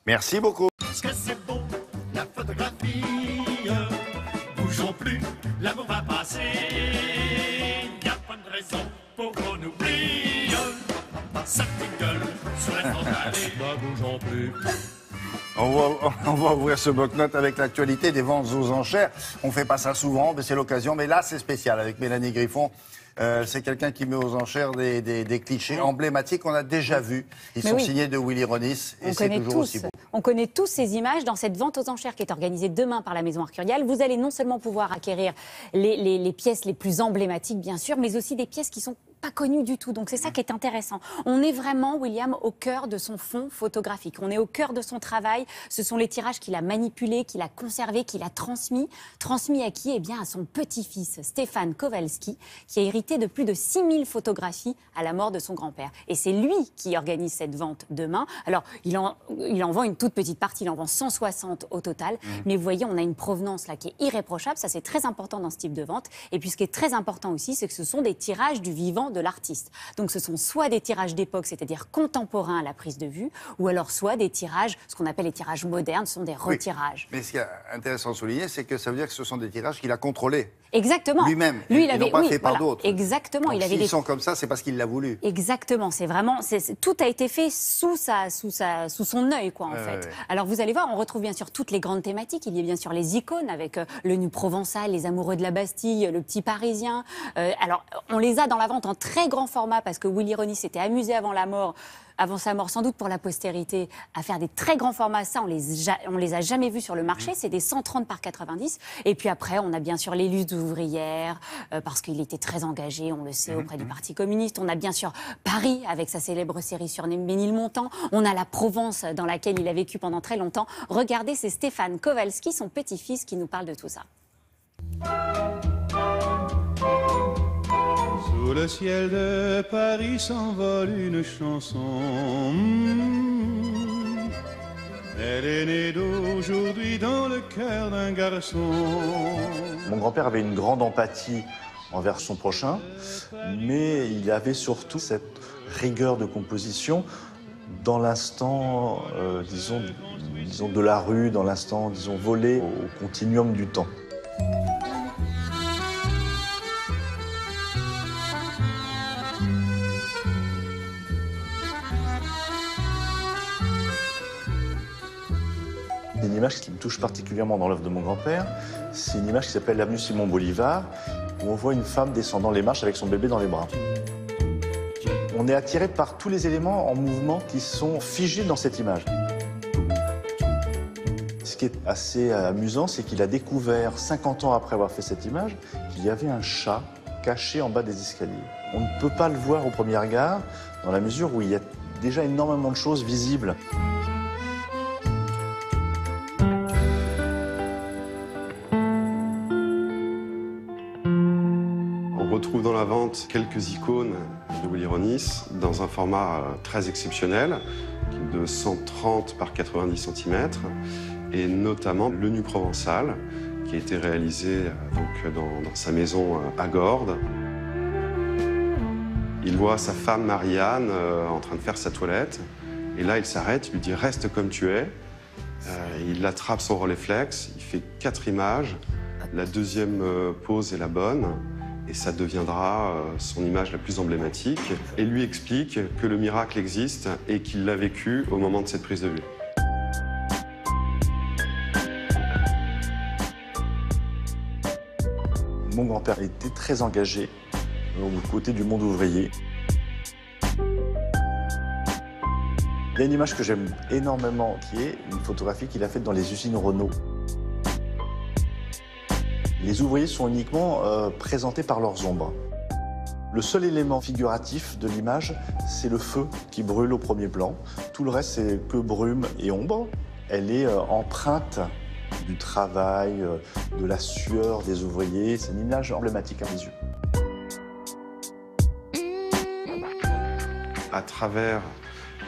Merci beaucoup. Parce que c'est beau, la photographie. Bougeons plus, l'amour va passer. Y a pas de raison pour qu'on oublie. Ça gueule sur la frontale. Bougeons plus. On va ouvrir ce bloc-notes avec l'actualité des ventes aux enchères. On fait pas ça souvent, mais c'est l'occasion. Mais là, c'est spécial avec Mélanie Griffon. C'est quelqu'un qui met aux enchères des clichés emblématiques qu'on a déjà vus. Ils sont signés de Willy Ronis et c'est toujours aussi beau. On connaît tous ces images dans cette vente aux enchères qui est organisée demain par la Maison Arcurial. Vous allez non seulement pouvoir acquérir les pièces les plus emblématiques, bien sûr, mais aussi des pièces qui sont pas connues du tout. Donc c'est ça qui est intéressant. On est vraiment, William, au cœur de son fond photographique. On est au cœur de son travail. Ce sont les tirages qu'il a manipulés, qu'il a conservés, qu'il a transmis. Transmis à qui? Eh bien, à son petit-fils, Stéphane Kowalski, qui a hérité de plus de 6000 photographies à la mort de son grand-père. Et c'est lui qui organise cette vente demain. Alors, il en vend une toute petite partie, il en vend 160 au total. Mais vous voyez, on a une provenance là qui est irréprochable. Ça, c'est très important dans ce type de vente. Et puis, ce qui est très important aussi, c'est que ce sont des tirages du vivant de l'artiste. Donc ce sont soit des tirages d'époque, c'est-à-dire contemporains à la prise de vue, ou alors soit des tirages, ce qu'on appelle les tirages modernes, ce sont des retirages. Oui. Mais ce qui est intéressant de souligner, c'est que ça veut dire que ce sont des tirages qu'il a contrôlés. Exactement. Lui-même. Lui, il avait pas fait par d'autres. Exactement. Donc, s'ils sont comme ça, c'est parce qu'il l'a voulu. Exactement. C'est vraiment, tout a été fait sous son œil, quoi, en fait. Ouais. Alors vous allez voir, on retrouve bien sûr toutes les grandes thématiques. Il y a bien sûr les icônes avec le nu provençal, les amoureux de la Bastille, le petit Parisien. Alors on les a dans la vente en très grand format parce que Willy Ronis s'était amusé avant sa mort, sans doute pour la postérité, à faire des très grands formats. Ça, on les a jamais vus sur le marché. C'est des 130 par 90. Et puis après, on a bien sûr les luttes ouvrières, parce qu'il était très engagé, on le sait, auprès du Parti communiste. On a bien sûr Paris, avec sa célèbre série sur Ménilmontant. On a la Provence, dans laquelle il a vécu pendant très longtemps. Regardez, c'est Stéphane Kowalski, son petit-fils, qui nous parle de tout ça. Sous le ciel de Paris s'envole une chanson. Elle est née d'aujourd'hui dans le cœur d'un garçon. Mon grand-père avait une grande empathie envers son prochain, mais il avait surtout cette rigueur de composition dans l'instant, disons de la rue, dans l'instant, disons, volé au continuum du temps. Une image qui me touche particulièrement dans l'œuvre de mon grand-père, c'est une image qui s'appelle l'avenue Simon Bolivar, où on voit une femme descendant les marches avec son bébé dans les bras. On est attiré par tous les éléments en mouvement qui sont figés dans cette image. Ce qui est assez amusant, c'est qu'il a découvert, 50 ans après avoir fait cette image, qu'il y avait un chat caché en bas des escaliers. On ne peut pas le voir au premier regard, dans la mesure où il y a déjà énormément de choses visibles. On retrouve dans la vente quelques icônes de Willy Ronis dans un format très exceptionnel, de 130 par 90 cm, et notamment le nu provençal, qui a été réalisé dans sa maison à Gordes. Il voit sa femme Marianne en train de faire sa toilette, et là il s'arrête, il lui dit « reste comme tu es ». Il attrape son Rolleiflex, il fait 4 images, la deuxième pose est la bonne, et ça deviendra son image la plus emblématique, et lui explique que le miracle existe et qu'il l'a vécu au moment de cette prise de vue. Mon grand-père était très engagé aux côtés du monde ouvrier. Il y a une image que j'aime énormément, qui est une photographie qu'il a faite dans les usines Renault. Les ouvriers sont uniquement présentés par leurs ombres. Le seul élément figuratif de l'image, c'est le feu qui brûle au premier plan. Tout le reste, c'est que brume et ombre. Elle est empreinte du travail, de la sueur des ouvriers. C'est une image emblématique à mes yeux. À travers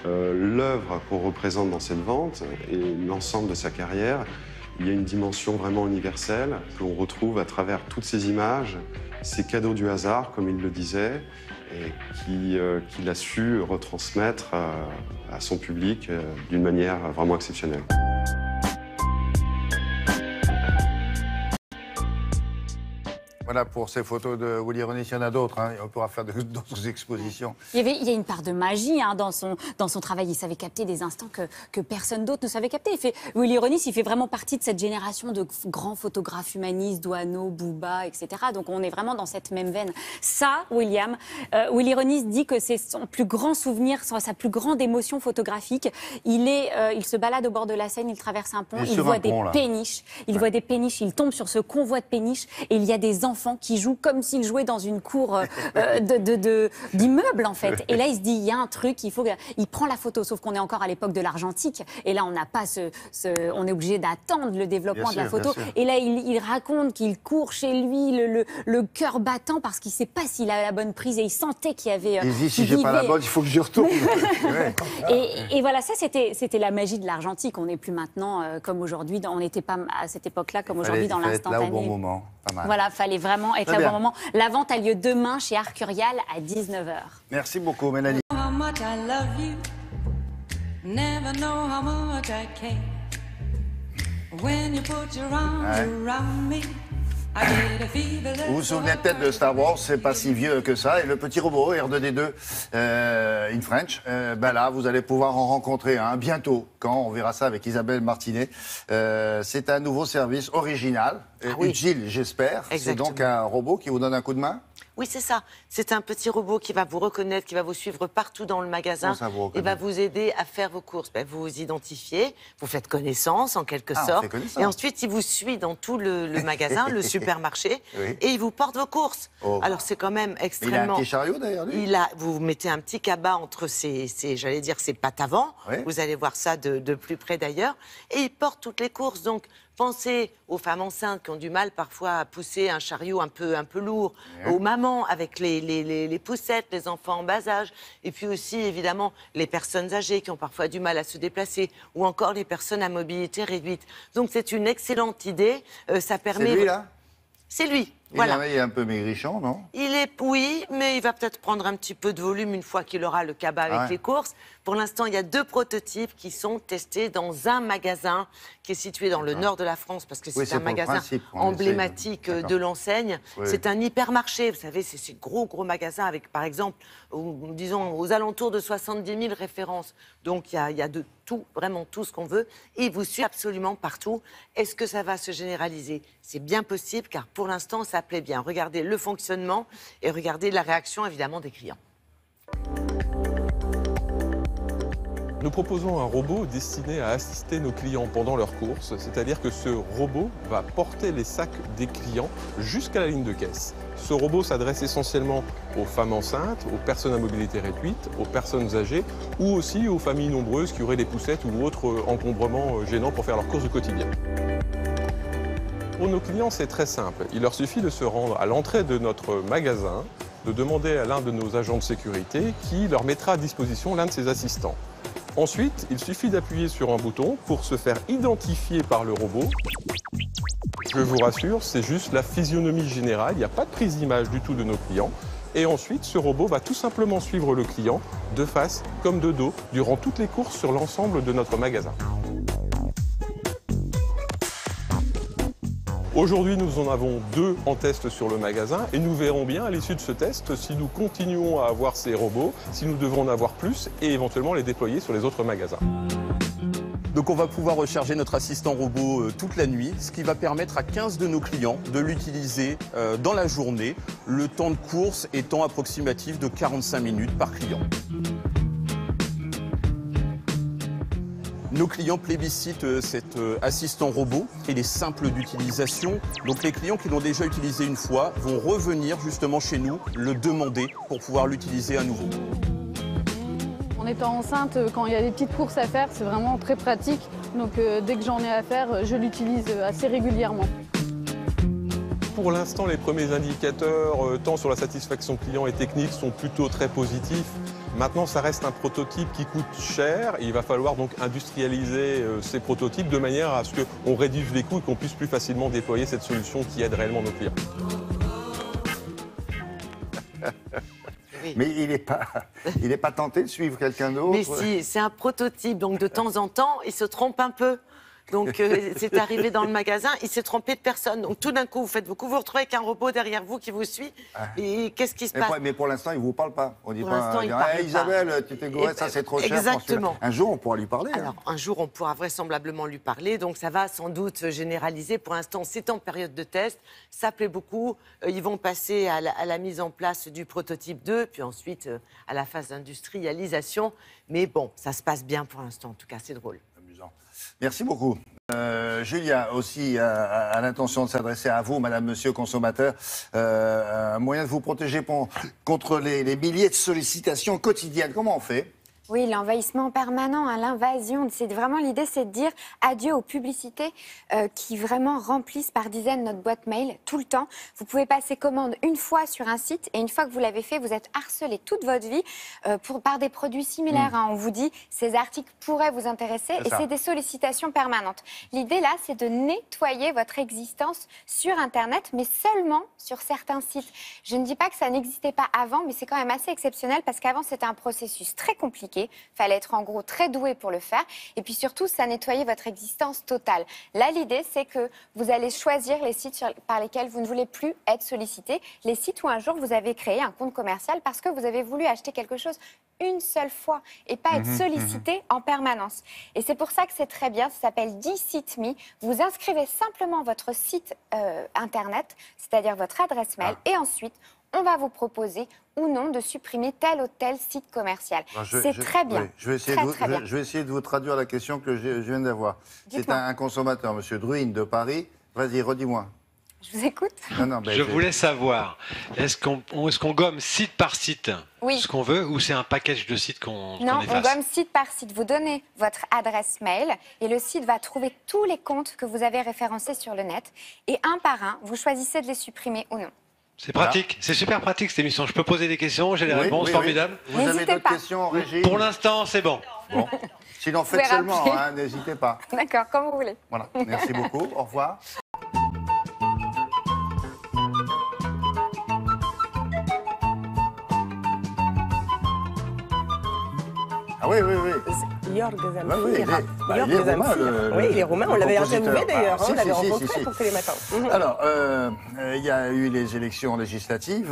l'œuvre qu'on représente dans cette vente et l'ensemble de sa carrière, il y a une dimension vraiment universelle que l'on retrouve à travers toutes ces images, ces cadeaux du hasard, comme il le disait, et qu'il a su retransmettre à son public d'une manière vraiment exceptionnelle. Voilà pour ces photos de Willy Ronis. Il y en a d'autres, hein. On pourra faire d'autres expositions. Il y a une part de magie dans son travail. Il savait capter des instants que personne d'autre ne savait capter. Willy Ronis, il fait vraiment partie de cette génération de grands photographes humanistes, Doisneau, Bouba, etc. Donc on est vraiment dans cette même veine. Ça, Willy Ronis dit que c'est son plus grand souvenir, sa plus grande émotion photographique. Il se balade au bord de la Seine, il traverse un pont, il voit des péniches. Il voit des péniches, il tombe sur ce convoi de péniches et il y a des enfants qui jouent comme s'ils jouaient dans une cour d'immeubles, en fait. Et là, il se dit, il y a un truc, il prend la photo, sauf qu'on est encore à l'époque de l'argentique. Et là, on n'a pas on est obligé d'attendre le développement de la photo. Et là, il raconte qu'il court chez lui, le cœur battant, parce qu'il ne sait pas s'il a la bonne prise. Et il sentait qu'il y avait... Il dit, si j'ai pas la bonne, il faut que j'y retourne. Et voilà, ça, c'était la magie de l'argentique. On n'est plus maintenant comme aujourd'hui. On n'était pas à cette époque-là comme aujourd'hui dans l'instantané. Là au bon moment. Pas mal. Voilà, fallait vraiment être là au bon moment. La vente a lieu demain chez Arcurial à 19h. Merci beaucoup, Mélanie. Vous vous souvenez peut-être de Star Wars, c'est pas si vieux que ça. Et le petit robot R2D2 in French, là, vous allez pouvoir en rencontrer un bientôt, quand on verra ça avec Isabelle Martinet. C'est un nouveau service original, utile, j'espère. C'est donc un robot qui vous donne un coup de main? Oui, c'est ça. C'est un petit robot qui va vous reconnaître, qui va vous suivre partout dans le magasin et va vous aider à faire vos courses. Vous vous identifiez, vous faites connaissance en quelque sorte. Et ensuite, il vous suit dans tout le magasin, le supermarché, et il vous porte vos courses. Alors, c'est quand même extrêmement... Il a un petit chariot derrière lui. Vous mettez un petit cabas entre ses pattes avant. Vous allez voir ça de plus près d'ailleurs. Et il porte toutes les courses. Donc, pensez aux femmes enceintes qui ont du mal parfois à pousser un chariot un peu lourd, aux mamans avec les poussettes, les enfants en bas âge, et puis aussi évidemment les personnes âgées qui ont parfois du mal à se déplacer, ou encore les personnes à mobilité réduite. Donc c'est une excellente idée, ça permet... C'est lui là? C'est lui. Il est un peu maigrichon, non? Oui, mais il va peut-être prendre un petit peu de volume une fois qu'il aura le cabas avec les courses. Pour l'instant, il y a 2 prototypes qui sont testés dans un magasin qui est situé dans le nord de la France, parce que c'est un magasin emblématique de l'enseigne. C'est un hypermarché, vous savez, c'est ces gros magasins avec, par exemple, disons, aux alentours de 70 000 références. Donc, il y a de tout, vraiment tout ce qu'on veut. Et il vous suit absolument partout. Est-ce que ça va se généraliser? C'est bien possible, car pour l'instant, ça plaît bien. Regardez le fonctionnement et regardez la réaction, évidemment, des clients. Nous proposons un robot destiné à assister nos clients pendant leurs courses, c'est-à-dire que ce robot va porter les sacs des clients jusqu'à la ligne de caisse. Ce robot s'adresse essentiellement aux femmes enceintes, aux personnes à mobilité réduite, aux personnes âgées ou aussi aux familles nombreuses qui auraient des poussettes ou autres encombrements gênants pour faire leurs courses du quotidien. Pour nos clients, c'est très simple. Il leur suffit de se rendre à l'entrée de notre magasin, de demander à l'un de nos agents de sécurité qui leur mettra à disposition l'un de ses assistants. Ensuite, il suffit d'appuyer sur un bouton pour se faire identifier par le robot. Je vous rassure, c'est juste la physionomie générale, il n'y a pas de prise d'image du tout de nos clients. Et ensuite, ce robot va tout simplement suivre le client de face comme de dos durant toutes les courses sur l'ensemble de notre magasin. Aujourd'hui, nous en avons 2 en test sur le magasin et nous verrons bien à l'issue de ce test si nous continuons à avoir ces robots, si nous devrons en avoir plus et éventuellement les déployer sur les autres magasins. Donc on va pouvoir recharger notre assistant robot toute la nuit, ce qui va permettre à 15 de nos clients de l'utiliser dans la journée, le temps de course étant approximatif de 45 minutes par client. Nos clients plébiscitent cet assistant robot. Il est simple d'utilisation. Donc les clients qui l'ont déjà utilisé une fois vont revenir justement chez nous, le demander pour pouvoir l'utiliser à nouveau. En étant enceinte, quand il y a des petites courses à faire, c'est vraiment très pratique. Donc dès que j'en ai à faire, je l'utilise assez régulièrement. Pour l'instant, les premiers indicateurs, tant sur la satisfaction client et technique, sont plutôt très positifs. Maintenant, ça reste un prototype qui coûte cher et il va falloir donc industrialiser ces prototypes de manière à ce qu'on réduise les coûts et qu'on puisse plus facilement déployer cette solution qui aide réellement nos clients. Mais il n'est pas tenté de suivre quelqu'un d'autre? Mais si, c'est un prototype, donc de temps en temps, il se trompe un peu. Donc, c'est arrivé dans le magasin, il s'est trompé de personne. Donc, tout d'un coup, vous faites vos courses, vous retrouvez avec un robot derrière vous qui vous suit. Et qu'est-ce qui se passe? Mais pour l'instant, il ne vous parle pas. On dit pour pas, Isabelle, tu t'es gourée, ça c'est trop cher. Exactement. Un jour, on pourra lui parler. Alors, un jour, on pourra vraisemblablement lui parler. Donc, ça va sans doute se généraliser. Pour l'instant, c'est en période de test. Ça plaît beaucoup. Ils vont passer à la mise en place du prototype 2, puis ensuite à la phase d'industrialisation. Mais bon, ça se passe bien pour l'instant. En tout cas, c'est drôle. Merci beaucoup. Julia aussi a l'intention de s'adresser à vous, madame, monsieur consommateur. Un moyen de vous protéger contre les milliers de sollicitations quotidiennes. Comment on fait? Oui, l'envahissement permanent, hein, l'invasion. C'est vraiment l'idée, c'est de dire adieu aux publicités qui vraiment remplissent par dizaines notre boîte mail tout le temps. Vous pouvez passer commande une fois sur un site et une fois que vous l'avez fait, vous êtes harcelé toute votre vie par des produits similaires. Hein. On vous dit ces articles pourraient vous intéresser et c'est des sollicitations permanentes. L'idée là, c'est de nettoyer votre existence sur Internet, mais seulement sur certains sites. Je ne dis pas que ça n'existait pas avant, mais c'est quand même assez exceptionnel parce qu'avant c'était un processus très compliqué. Il fallait être en gros très doué pour le faire. Et puis surtout, ça nettoyait votre existence totale. Là, l'idée, c'est que vous allez choisir les sites par lesquels vous ne voulez plus être sollicité. Les sites où un jour vous avez créé un compte commercial parce que vous avez voulu acheter quelque chose une seule fois et pas être sollicité en permanence. Et c'est pour ça que c'est très bien. Ça s'appelle DCitMe. Vous inscrivez simplement votre site internet, c'est-à-dire votre adresse mail, et ensuite, on va vous proposer ou non de supprimer tel ou tel site commercial. C'est très bien. Oui, je vais essayer de vous traduire la question que je viens d'avoir. C'est un consommateur, Monsieur Druin de Paris. Vas-y, redis-moi. Je vous écoute. Je voulais savoir, est-ce qu'on gomme site par site ce qu'on veut ou c'est un package de sites qu'on efface? Non, on gomme site par site. Vous donnez votre adresse mail et le site va trouver tous les comptes que vous avez référencés sur le net. Et un par un, vous choisissez de les supprimer ou non. C'est pratique, c'est super pratique cette émission. Je peux poser des questions, j'ai des réponses formidables. Vous avez d'autres questions, Régine? Pour l'instant, c'est bon. Bon. Sinon, faites seulement, hein, n'hésitez pas. D'accord, comme vous voulez. Voilà, merci beaucoup, au revoir. Ah oui, oui, oui. Jörg Bah oui, les Roumains, on l'avait interviewé d'ailleurs, on l'avait rencontré pour Télématin. Alors, il y a eu les élections législatives,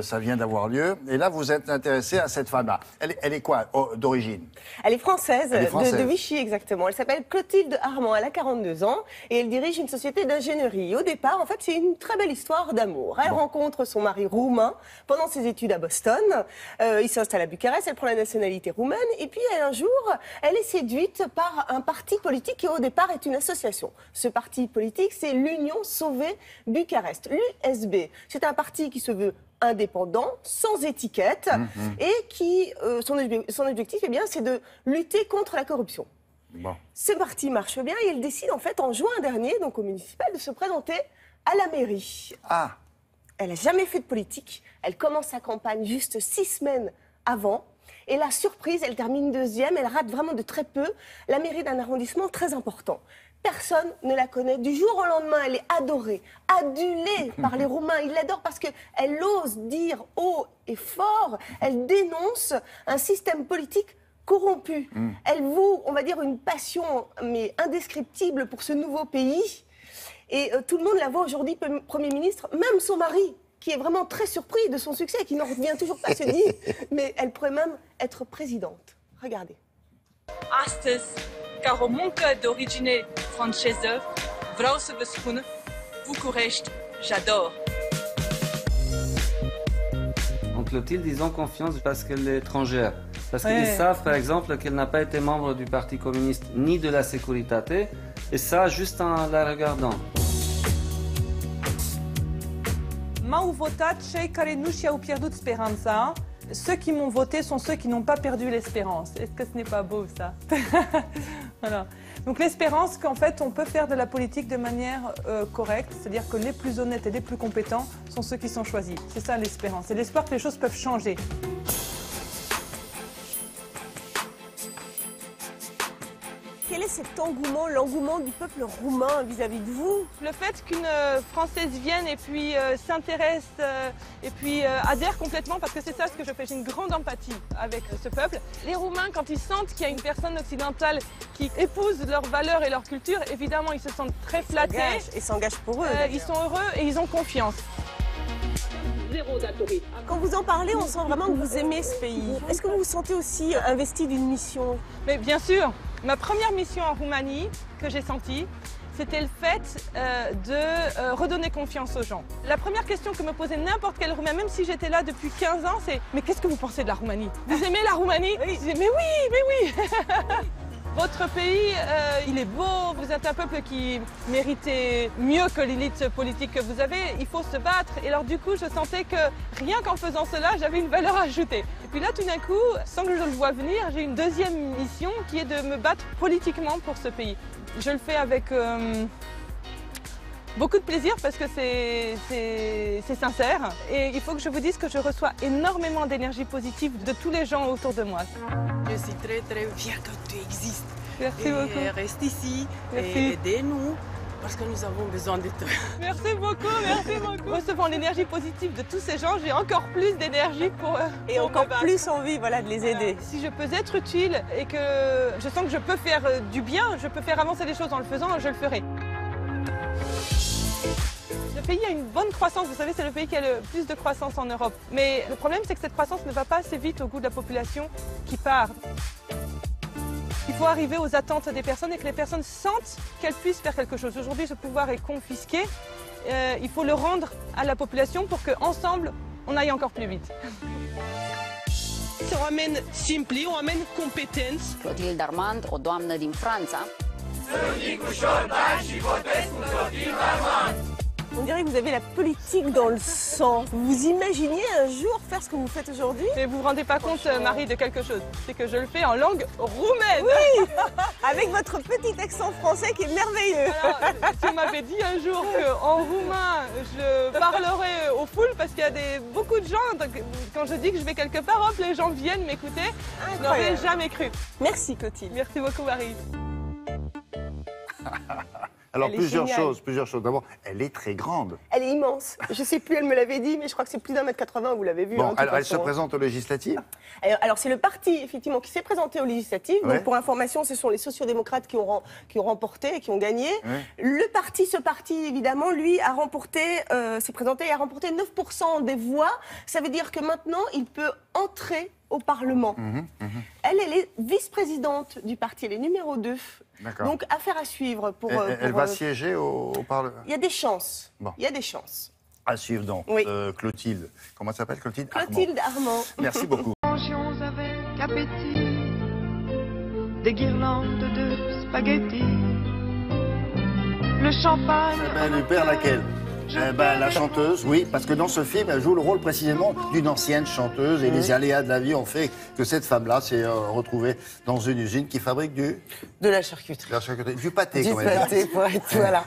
ça vient d'avoir lieu, et là vous êtes intéressé à cette femme-là. Elle est quoi d'origine? Elle est française, de Vichy exactement. Elle s'appelle Clotilde Armand, elle a 42 ans, et elle dirige une société d'ingénierie. Au départ, en fait, c'est une très belle histoire d'amour. Elle rencontre son mari roumain pendant ses études à Boston, il s'installe à Bucarest, elle prend la nationalité roumaine, et puis un jour, elle est séduite par un parti politique qui au départ est une association. Ce parti politique, c'est l'Union Sauvée Bucarest, l'USB. C'est un parti qui se veut indépendant, sans étiquette, et qui, son objectif, eh bien, c'est de lutter contre la corruption. Bon. Ce parti marche bien et elle décide en fait en juin dernier, donc au municipal, de se présenter à la mairie. Ah. Elle n'a jamais fait de politique. Elle commence sa campagne juste 6 semaines avant. Et la surprise, elle termine deuxième, elle rate vraiment de très peu la mairie d'un arrondissement très important. Personne ne la connaît. Du jour au lendemain, elle est adorée, adulée par les Roumains. Ils l'adorent parce qu'elle ose dire haut et fort, elle dénonce un système politique corrompu. Elle voue, on va dire, une passion mais indescriptible pour ce nouveau pays. Et tout le monde la voit aujourd'hui Premier ministre, même son mari, qui est vraiment très surpris de son succès et qui n'en revient toujours pas, se dit, mais elle pourrait même être présidente. Regardez. Astăzi, ca româncă d'origine franceză, vreau să vă spun, București, j'adore. En Clotilde, ils ont confiance parce qu'elle est étrangère. Parce qu'ils savent, par exemple, qu'elle n'a pas été membre du Parti communiste ni de la Securitate, et ça, juste en la regardant. M-au votat cei care nu și-au pierdut speranța. Ceux qui m'ont voté sont ceux qui n'ont pas perdu l'espérance. Est-ce que ce n'est pas beau, ça? Voilà. Donc l'espérance qu'en fait, on peut faire de la politique de manière correcte, c'est-à-dire que les plus honnêtes et les plus compétents sont ceux qui sont choisis. C'est ça l'espérance. C'est l'espoir que les choses peuvent changer. Quel est cet engouement, l'engouement du peuple roumain vis-à-vis de vous? Le fait qu'une Française vienne et puis s'intéresse et puis adhère complètement, parce que c'est ça ce que je fais, j'ai une grande empathie avec ce peuple. Les Roumains, quand ils sentent qu'il y a une personne occidentale qui épouse leurs valeurs et leur culture, évidemment ils se sentent très flattés. Ils s'engagent pour eux. Ils sont heureux et ils ont confiance. Quand vous en parlez, on sent vraiment que vous aimez ce pays. Est-ce que vous vous sentez aussi investi d'une mission? Mais bien sûr. Ma première mission en Roumanie que j'ai sentie, c'était le fait de redonner confiance aux gens. La première question que me posait n'importe quel Roumain, même si j'étais là depuis 15 ans, c'est « Mais qu'est-ce que vous pensez de la Roumanie? Vous aimez la Roumanie ?» Je disais « Mais oui, mais oui !» Votre pays, il est beau, vous êtes un peuple qui méritait mieux que l'élite politique que vous avez, il faut se battre. Et alors du coup, je sentais que rien qu'en faisant cela, j'avais une valeur ajoutée. Et puis là, tout d'un coup, sans que je le voie venir, j'ai une deuxième mission qui est de me battre politiquement pour ce pays. Je le fais avec beaucoup de plaisir parce que c'est sincère. Et il faut que je vous dise que je reçois énormément d'énergie positive de tous les gens autour de moi. Je suis très très fière que tu existes. Merci beaucoup. Reste ici Merci. et aidez-nous parce que nous avons besoin de toi. Merci beaucoup, merci beaucoup. Recevant l'énergie positive de tous ces gens, j'ai encore plus d'énergie pour et encore plus envie, voilà, de les aider. Si je peux être utile et que je sens que je peux faire du bien, je peux faire avancer les choses en le faisant, je le ferai. Le pays a une bonne croissance, vous savez, c'est le pays qui a le plus de croissance en Europe. Mais le problème, c'est que cette croissance ne va pas assez vite au goût de la population qui part. Il faut arriver aux attentes des personnes et que les personnes sentent qu'elles puissent faire quelque chose. Aujourd'hui, ce pouvoir est confisqué. Il faut le rendre à la population pour qu'ensemble, on aille encore plus vite. On amène Simpli, on amène compétence. Clotilde Armand, o doamnă din Franța. On dirait que vous avez la politique dans le sang. Vous imaginez un jour faire ce que vous faites aujourd'hui? Et vous vous rendez pas compte, Marie, de quelque chose? C'est que je le fais en langue roumaine. Oui, avec votre petit accent français qui est merveilleux. Alors, si on m'avait dit un jour qu'en roumain, je parlerais aux foules, parce qu'il y a beaucoup de gens, quand je dis que je vais quelque part, hop, les gens viennent m'écouter. Je n'aurais jamais cru. Merci, Clotilde. Merci beaucoup, Marie. Alors, plusieurs choses. D'abord, elle est très grande. Elle est immense. Je ne sais plus, elle me l'avait dit, mais je crois que c'est plus d'1,80 m, vous l'avez vu. Bon, elle se présente aux législatives? Alors, c'est le parti, effectivement, qui s'est présenté aux législatives. Ouais. Donc, pour information, ce sont les sociodémocrates qui ont remporté et qui ont gagné. Ouais. Ce parti, évidemment, lui, a remporté, s'est présenté et a remporté 9% des voix. Ça veut dire que maintenant, il peut entrer au Parlement. Elle est vice-présidente du parti, elle est numéro 2. Donc, affaire à suivre. Elle va siéger au Parlement? Il y a des chances. Bon. Il y a des chances. À suivre donc. Oui. Clotilde. Comment elle s'appelle, Clotilde? Clotilde Armand. Merci beaucoup. Mangions avec appétit des guirlandes de spaghettis. Le champagne. Elle perd laquelle? La chanteuse, oui, parce que dans ce film, elle joue le rôle précisément d'une ancienne chanteuse et les aléas de la vie ont fait que cette femme-là s'est retrouvée dans une usine qui fabrique de la charcuterie. Du pâté, du quand même. pâté, pour être, voilà.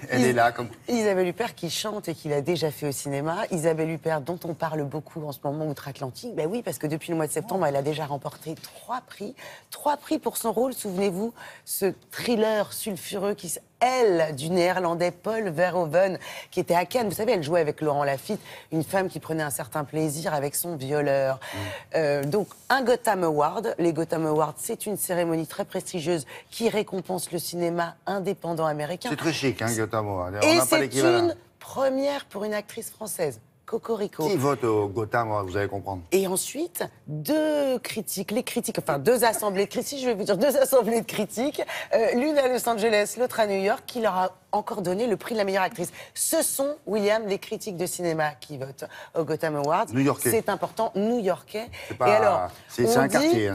Elle est là comme... Isabelle Huppert qui chante et qui l'a déjà fait au cinéma. Isabelle Huppert, dont on parle beaucoup en ce moment outre-Atlantique. Ben oui, parce que depuis le mois de septembre, elle a déjà remporté 3 prix. 3 prix pour son rôle, souvenez-vous, ce thriller sulfureux qui... Elle, du néerlandais Paul Verhoeven, qui était à Cannes. Vous savez, elle jouait avec Laurent Lafitte, une femme qui prenait un certain plaisir avec son violeur. Donc, un Gotham Award. Les Gotham Awards, c'est une cérémonie très prestigieuse qui récompense le cinéma indépendant américain. C'est très chic, hein, Gotham Award. Et c'est une première pour une actrice française. Cocorico. Qui vote au Gotham, vous allez comprendre. Et ensuite, 2 critiques, enfin 2 assemblées de critiques, je vais vous dire 2 assemblées de critiques, l'une à Los Angeles, l'autre à New York, qui leur a encore donné le prix de la meilleure actrice. Ce sont, William, les critiques de cinéma qui votent au Gotham Awards. New-Yorkais. C'est important, new-yorkais. Et alors, c'est un quartier. Hein,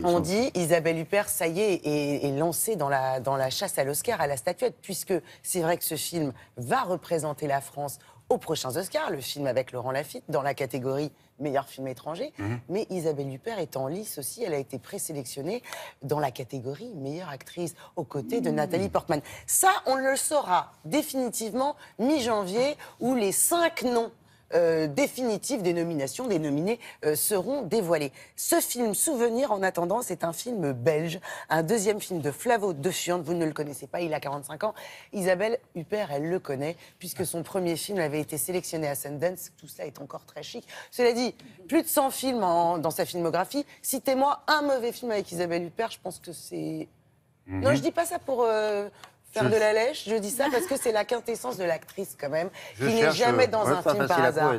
on dit, Isabelle Huppert, ça y est lancée dans la chasse à l'Oscar, à la statuette, puisque c'est vrai que ce film va représenter la France aux prochains Oscars, le film avec Laurent Lafitte, dans la catégorie meilleur film étranger. Mais Isabelle Huppert est en lice aussi, elle a été présélectionnée dans la catégorie meilleure actrice, aux côtés de Nathalie Portman. Ça, on le saura définitivement mi-janvier, où les 5 noms définitifs des nominations, des nominés, seront dévoilés. Ce film Souvenir, en attendant, c'est un film belge, un deuxième film de Flavio De Furnes. Vous ne le connaissez pas, il a 45 ans. Isabelle Huppert, elle le connaît, puisque son premier film avait été sélectionné à Sundance. Tout cela est encore très chic. Cela dit, plus de 100 films dans sa filmographie. Citez-moi un mauvais film avec Isabelle Huppert, je pense que c'est... Non, je dis pas ça pour... faire de la lèche, je dis ça parce que c'est la quintessence de l'actrice quand même, qui n'est jamais dans un film par hasard.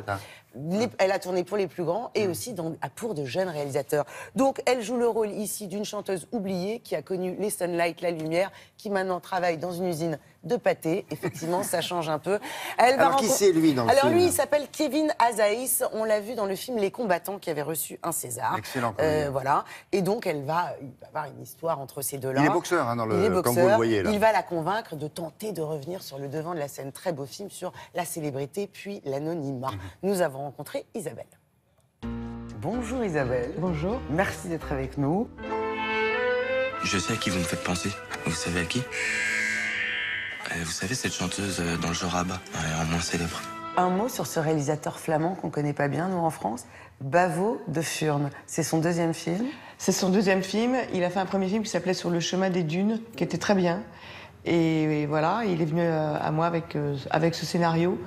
Elle a tourné pour les plus grands et aussi pour de jeunes réalisateurs. Donc elle joue le rôle ici d'une chanteuse oubliée qui a connu les Sunlight, la lumière, qui maintenant travaille dans une usine de pâté. Effectivement, ça change un peu. Alors qui c'est lui dans le film? Alors lui, il s'appelle Kevin Azaïs. On l'a vu dans le film Les Combattants qui avait reçu un César. Excellent. Voilà. Et donc il va avoir une histoire entre ces deux-là. Il est boxeur, hein, comme vous le voyez là. Il va la convaincre de tenter de revenir sur le devant de la scène. Très beau film sur la célébrité puis l'anonymat. Nous avons rencontré Isabelle. Bonjour Isabelle. Bonjour. Merci d'être avec nous. Je sais à qui vous me faites penser. Vous savez à qui? Vous savez, cette chanteuse dans le genre ABBA, en moins célèbre. Un mot sur ce réalisateur flamand qu'on connaît pas bien, nous, en France, Bavo de Furnes. C'est son deuxième film. C'est son deuxième film. Il a fait un premier film qui s'appelait Sur le chemin des dunes, qui était très bien. Et voilà, il est venu à moi avec ce scénario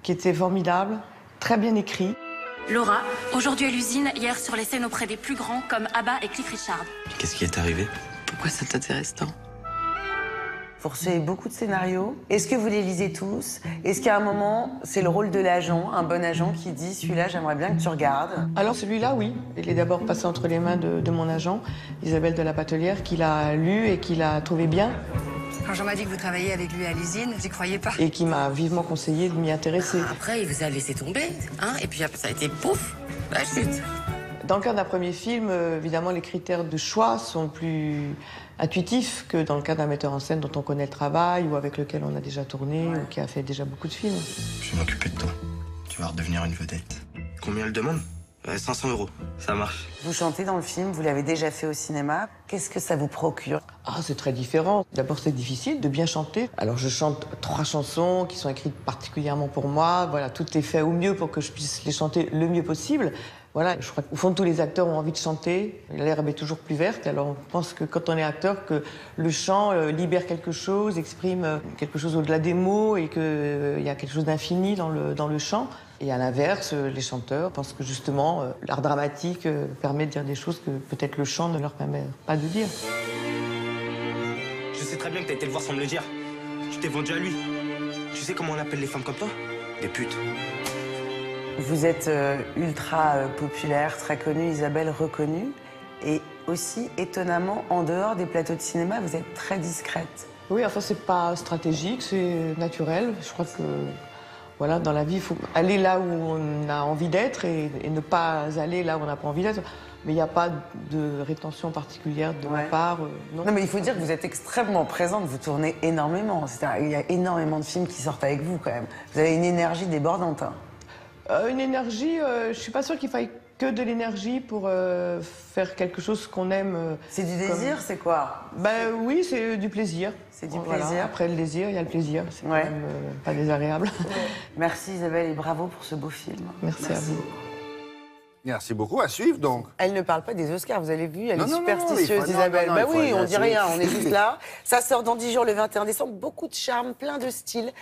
qui était formidable, très bien écrit. Laura, aujourd'hui à l'usine, hier sur les scènes auprès des plus grands comme ABBA et Cliff Richard. Qu'est-ce qui est arrivé? Pourquoi ça t'intéresse tant? Vous recevez beaucoup de scénarios. Est-ce que vous les lisez tous? Est-ce qu'à un moment, c'est le rôle de l'agent, un bon agent qui dit « celui-là, j'aimerais bien que tu regardes ». Alors celui-là, oui. Il est d'abord passé entre les mains de mon agent, Isabelle de la Patelière, qui l'a lu et qui l'a trouvé bien. Quand Jean m'a dit que vous travailliez avec lui à l'usine, j'y croyais pas. Et qui m'a vivement conseillé de m'y intéresser. Après, il vous a laissé tomber, hein, et puis après, ça a été pouf, la chute. Dans le cadre d'un premier film, évidemment, les critères de choix sont plus intuitifs que dans le cas d'un metteur en scène dont on connaît le travail ou avec lequel on a déjà tourné ou qui a fait déjà beaucoup de films. Je vais m'occuper de toi. Tu vas redevenir une vedette. Combien elle demande? 500 €. Ça marche. Vous chantez dans le film, vous l'avez déjà fait au cinéma. Qu'est-ce que ça vous procure? Ah, c'est très différent. D'abord, c'est difficile de bien chanter. Alors, je chante 3 chansons qui sont écrites particulièrement pour moi. Voilà, tout est fait au mieux pour que je puisse les chanter le mieux possible. Voilà, je crois qu'au fond, tous les acteurs ont envie de chanter. L'herbe est toujours plus verte. Alors, on pense que quand on est acteur, que le chant libère quelque chose, exprime quelque chose au-delà des mots et qu'il y a quelque chose d'infini dans le chant. Et à l'inverse, les chanteurs pensent que justement, l'art dramatique permet de dire des choses que peut-être le chant ne leur permet pas de dire. Je sais très bien que t'as été le voir sans me le dire. Tu t'es vendu à lui. Tu sais comment on appelle les femmes comme toi? Des putes. Vous êtes ultra populaire, très connue, Isabelle reconnue. Et aussi, étonnamment, en dehors des plateaux de cinéma, vous êtes très discrète. Oui, enfin, c'est pas stratégique, c'est naturel. Je crois que... Voilà, dans la vie, il faut aller là où on a envie d'être et ne pas aller là où on n'a pas envie d'être. Mais il n'y a pas de rétention particulière de ma part. Non. Non, mais il faut dire que vous êtes extrêmement présente, vous tournez énormément. Il y a énormément de films qui sortent avec vous, quand même. Vous avez une énergie débordante. Hein. Une énergie, je ne suis pas sûre qu'il faille que de l'énergie pour faire quelque chose qu'on aime. C'est du désir, c'est quoi? Ben oui, c'est du plaisir. C'est du voilà. plaisir. Après le désir, il y a le plaisir. C'est quand même pas désagréable. Merci Isabelle et bravo pour ce beau film. Merci à vous. Merci beaucoup. À suivre, donc. Elle ne parle pas des Oscars, vous avez vu, elle Non, est non, superstitieuse, non, Isabelle. non, Bah il faut oui, aller on à dit suivre. rien, on est juste là. Ça sort dans 10 jours, le 21 décembre. Beaucoup de charme, plein de style.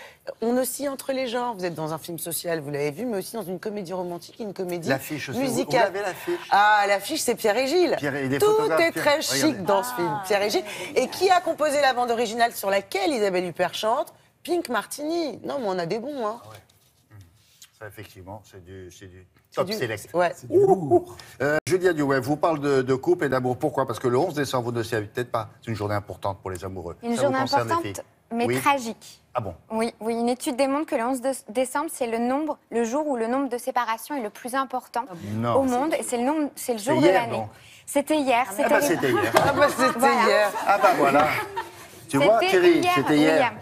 On oscille entre les genres. Vous êtes dans un film social, vous l'avez vu, mais aussi dans une comédie romantique et une comédie L'affiche aussi. musicale. Vous avez l'affiche? Ah, l'affiche, c'est Pierre et Gilles. Tout est très chic Regardez. dans ce film, Pierre et Gilles. Et qui a composé la bande originale sur laquelle Isabelle Huppert chante? Pink Martini. Non, mais on a des bons, hein. Ça, effectivement, c'est du top select. Ouais. Julia Duet vous parle de couple et d'amour. Pourquoi? Parce que le 11 décembre, vous ne savez peut-être pas, c'est une journée importante pour les amoureux. Une Ça journée vous concerne, les importante, filles? mais Oui. tragique. Ah bon? Oui, une étude démontre que le 11 décembre, c'est le jour où le nombre de séparations est le plus important Non. au monde. Et c'est le jour de hier, l'année. donc. C'était hier. Ah bah, c'était hier. Ah bah, c'était Voilà. hier. Ah bah voilà. Tu vois, C'était Thierry, hier, c'était hier. William.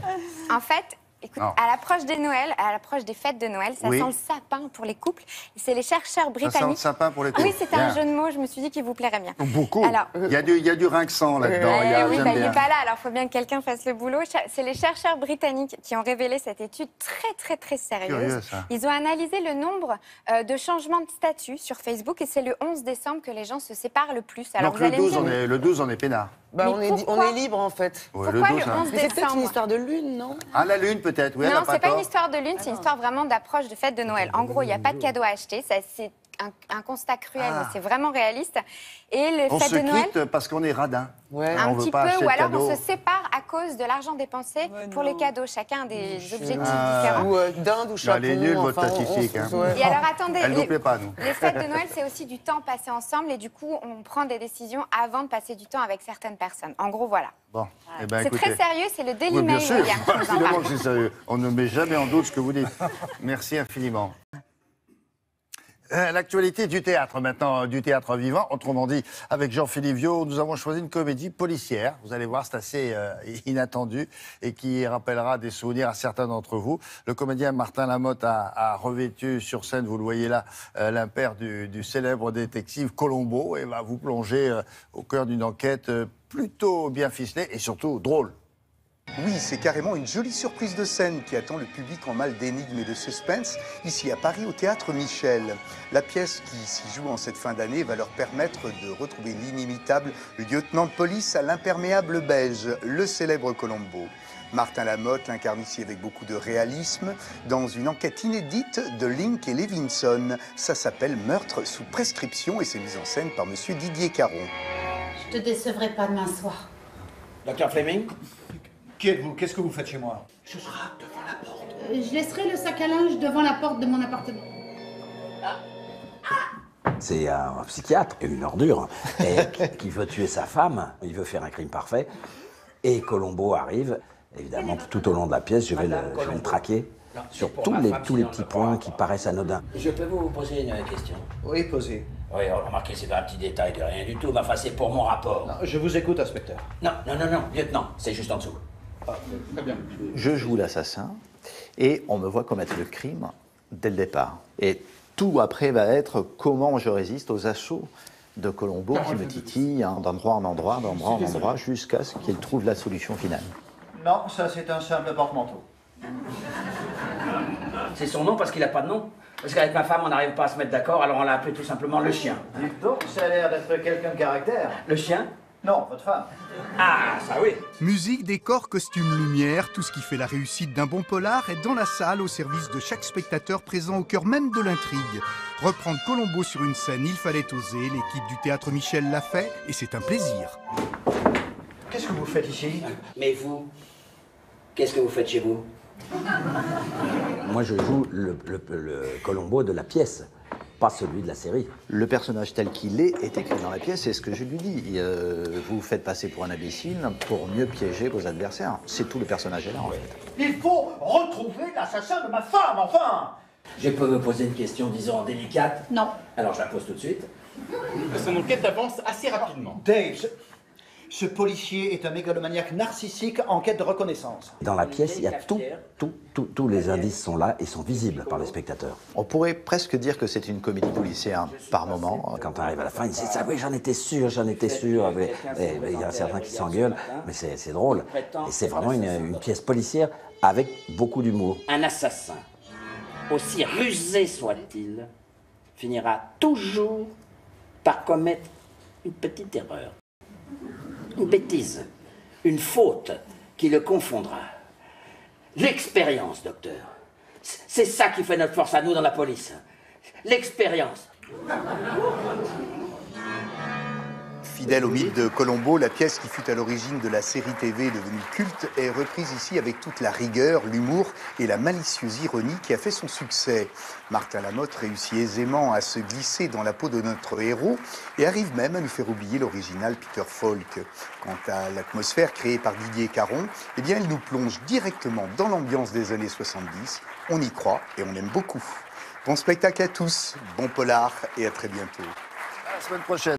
En fait, écoute, Non. à l'approche des Noëls, à l'approche des fêtes de Noël, ça Oui. sent le sapin pour les couples. C'est les chercheurs Ça britanniques. sent le sapin pour les couples. Oui, c'était un Bien. jeu de mots, je me suis dit qu'il vous plairait bien. Beaucoup. Alors, il y a du rinc-sang là-dedans. oui, j'aime bah, il bien. n'est pas là, alors il faut bien que quelqu'un fasse le boulot. C'est les chercheurs britanniques qui ont révélé cette étude très sérieuse. Curieux, ça. Ils ont analysé le nombre de changements de statut sur Facebook et c'est le 11 décembre que les gens se séparent le plus. Alors, Donc vous allez me dire, le 12, on est peinard. Bah, Mais on pourquoi est libre, en fait. Ouais, Pourquoi le 12, hein. 11 Mais c'est peut-être une décembre histoire de lune, non? Ah, la lune peut-être, oui, elle Non, a pas c'est pas tort. une histoire de lune, c'est une histoire vraiment d'approche de fête de Noël. En gros, il n'y a pas de cadeaux à acheter, c'est un constat cruel, mais c'est vraiment réaliste. Et les On fêtes se de Noël, quitte parce qu'on est radin. un on veut petit pas peu, acheter ou de alors cadeaux. on se sépare à cause de l'argent dépensé pour les cadeaux. Chacun a des objectifs différents. Ou dinde ou chapon. Elle est nulle, votre enfin, statistique. Hein. Et alors attendez, Elle nous plaît pas, nous. les fêtes de Noël, c'est aussi du temps passé ensemble et du coup, on prend des décisions avant de passer du temps avec certaines personnes. En gros, voilà. Bon, eh ben, C'est écoutez. très sérieux, c'est le Daily Oui, bien Mail, sûr, William, qui nous en évidemment parle. que c'est sérieux. On ne met jamais en doute ce que vous dites. Merci infiniment. L'actualité du théâtre maintenant, du théâtre vivant. Autrement dit, avec Jean-Philippe Viau, nous avons choisi une comédie policière. Vous allez voir, c'est assez inattendu et qui rappellera des souvenirs à certains d'entre vous. Le comédien Martin Lamotte a revêtu sur scène, vous le voyez là, l'impair du célèbre détective Colombo et va vous plonger au cœur d'une enquête plutôt bien ficelée et surtout drôle. Oui, c'est carrément une jolie surprise de scène qui attend le public en mal d'énigmes et de suspense, ici à Paris, au Théâtre Michel. La pièce qui s'y joue en cette fin d'année va leur permettre de retrouver l'inimitable lieutenant de police à l'imperméable beige, le célèbre Colombo. Martin Lamotte l'incarne ici avec beaucoup de réalisme dans une enquête inédite de Link et Levinson. Ça s'appelle Meurtre sous prescription et c'est mis en scène par monsieur Didier Caron. Je te décevrai pas demain soir. Docteur Fleming ? Qui êtes-vous? Qu'est-ce que vous faites chez moi? Ce sera devant la porte. Je laisserai le sac à linge devant la porte de mon appartement. C'est un psychiatre, une ordure, et qui veut tuer sa femme. Il veut faire un crime parfait. Et Colombo arrive. Évidemment, tout au long de la pièce, je vais le traquer sur tous les petits points qui paraissent anodins. Je peux vous poser une question? Oui, posez. Oui, remarquez, c'est un petit détail de rien du tout. Mais enfin, c'est pour mon rapport. Non, je vous écoute, inspecteur. Non, lieutenant, c'est juste en dessous. Très bien. Je joue l'assassin et on me voit commettre le crime dès le départ. Et tout après va être comment je résiste aux assauts de Colombo qui me titille d'endroit en endroit, jusqu'à ce qu'il trouve la solution finale. Non, ça c'est un simple porte-manteau. C'est son nom parce qu'il n'a pas de nom. Parce qu'avec ma femme, on n'arrive pas à se mettre d'accord, alors on l'a appelé tout simplement le chien. Dites donc, ça a l'air d'être quelqu'un de caractère. Le chien? Non, votre femme. Ah, ça oui. Musique, décor, costume, lumière, tout ce qui fait la réussite d'un bon polar est dans la salle au service de chaque spectateur présent au cœur même de l'intrigue. Reprendre Colombo sur une scène, il fallait oser, l'équipe du Théâtre Michel l'a fait et c'est un plaisir. Qu'est-ce que vous faites ici? Mais vous, qu'est-ce que vous faites chez vous? Moi, je joue le Colombo de la pièce, pas celui de la série. Le personnage tel qu'il est écrit dans la pièce, c'est ce que je lui dis. Vous vous faites passer pour un imbécile pour mieux piéger vos adversaires. C'est tout le personnage est là, en fait. Il faut retrouver l'assassin de ma femme, enfin! Je peux me poser une question, disons, délicate? Non. Alors, je la pose tout de suite. Son enquête avance assez rapidement. Dave, ce policier est un mégalomaniaque narcissique en quête de reconnaissance. Dans la pièce, il y a tous les indices sont là et sont visibles par les spectateurs. On pourrait presque dire que c'est une comédie policière par moment. Quand on arrive à la fin, il dit « Ah oui, j'en étais sûr. » Il y a certains qui s'engueulent, mais c'est drôle. Et c'est vraiment une pièce policière avec beaucoup d'humour. Un assassin, aussi rusé soit-il, finira toujours par commettre une petite erreur. Une bêtise, une faute qui le confondra. L'expérience, docteur. C'est ça qui fait notre force à nous dans la police. L'expérience. Fidèle au mythe de Colombo, la pièce qui fut à l'origine de la série TV devenue culte est reprise ici avec toute la rigueur, l'humour et la malicieuse ironie qui a fait son succès. Martin Lamotte réussit aisément à se glisser dans la peau de notre héros et arrive même à nous faire oublier l'original Peter Falk. Quant à l'atmosphère créée par Didier Caron, eh bien, elle nous plonge directement dans l'ambiance des années 70. On y croit et on aime beaucoup. Bon spectacle à tous, bon polar et à très bientôt. À la semaine prochaine.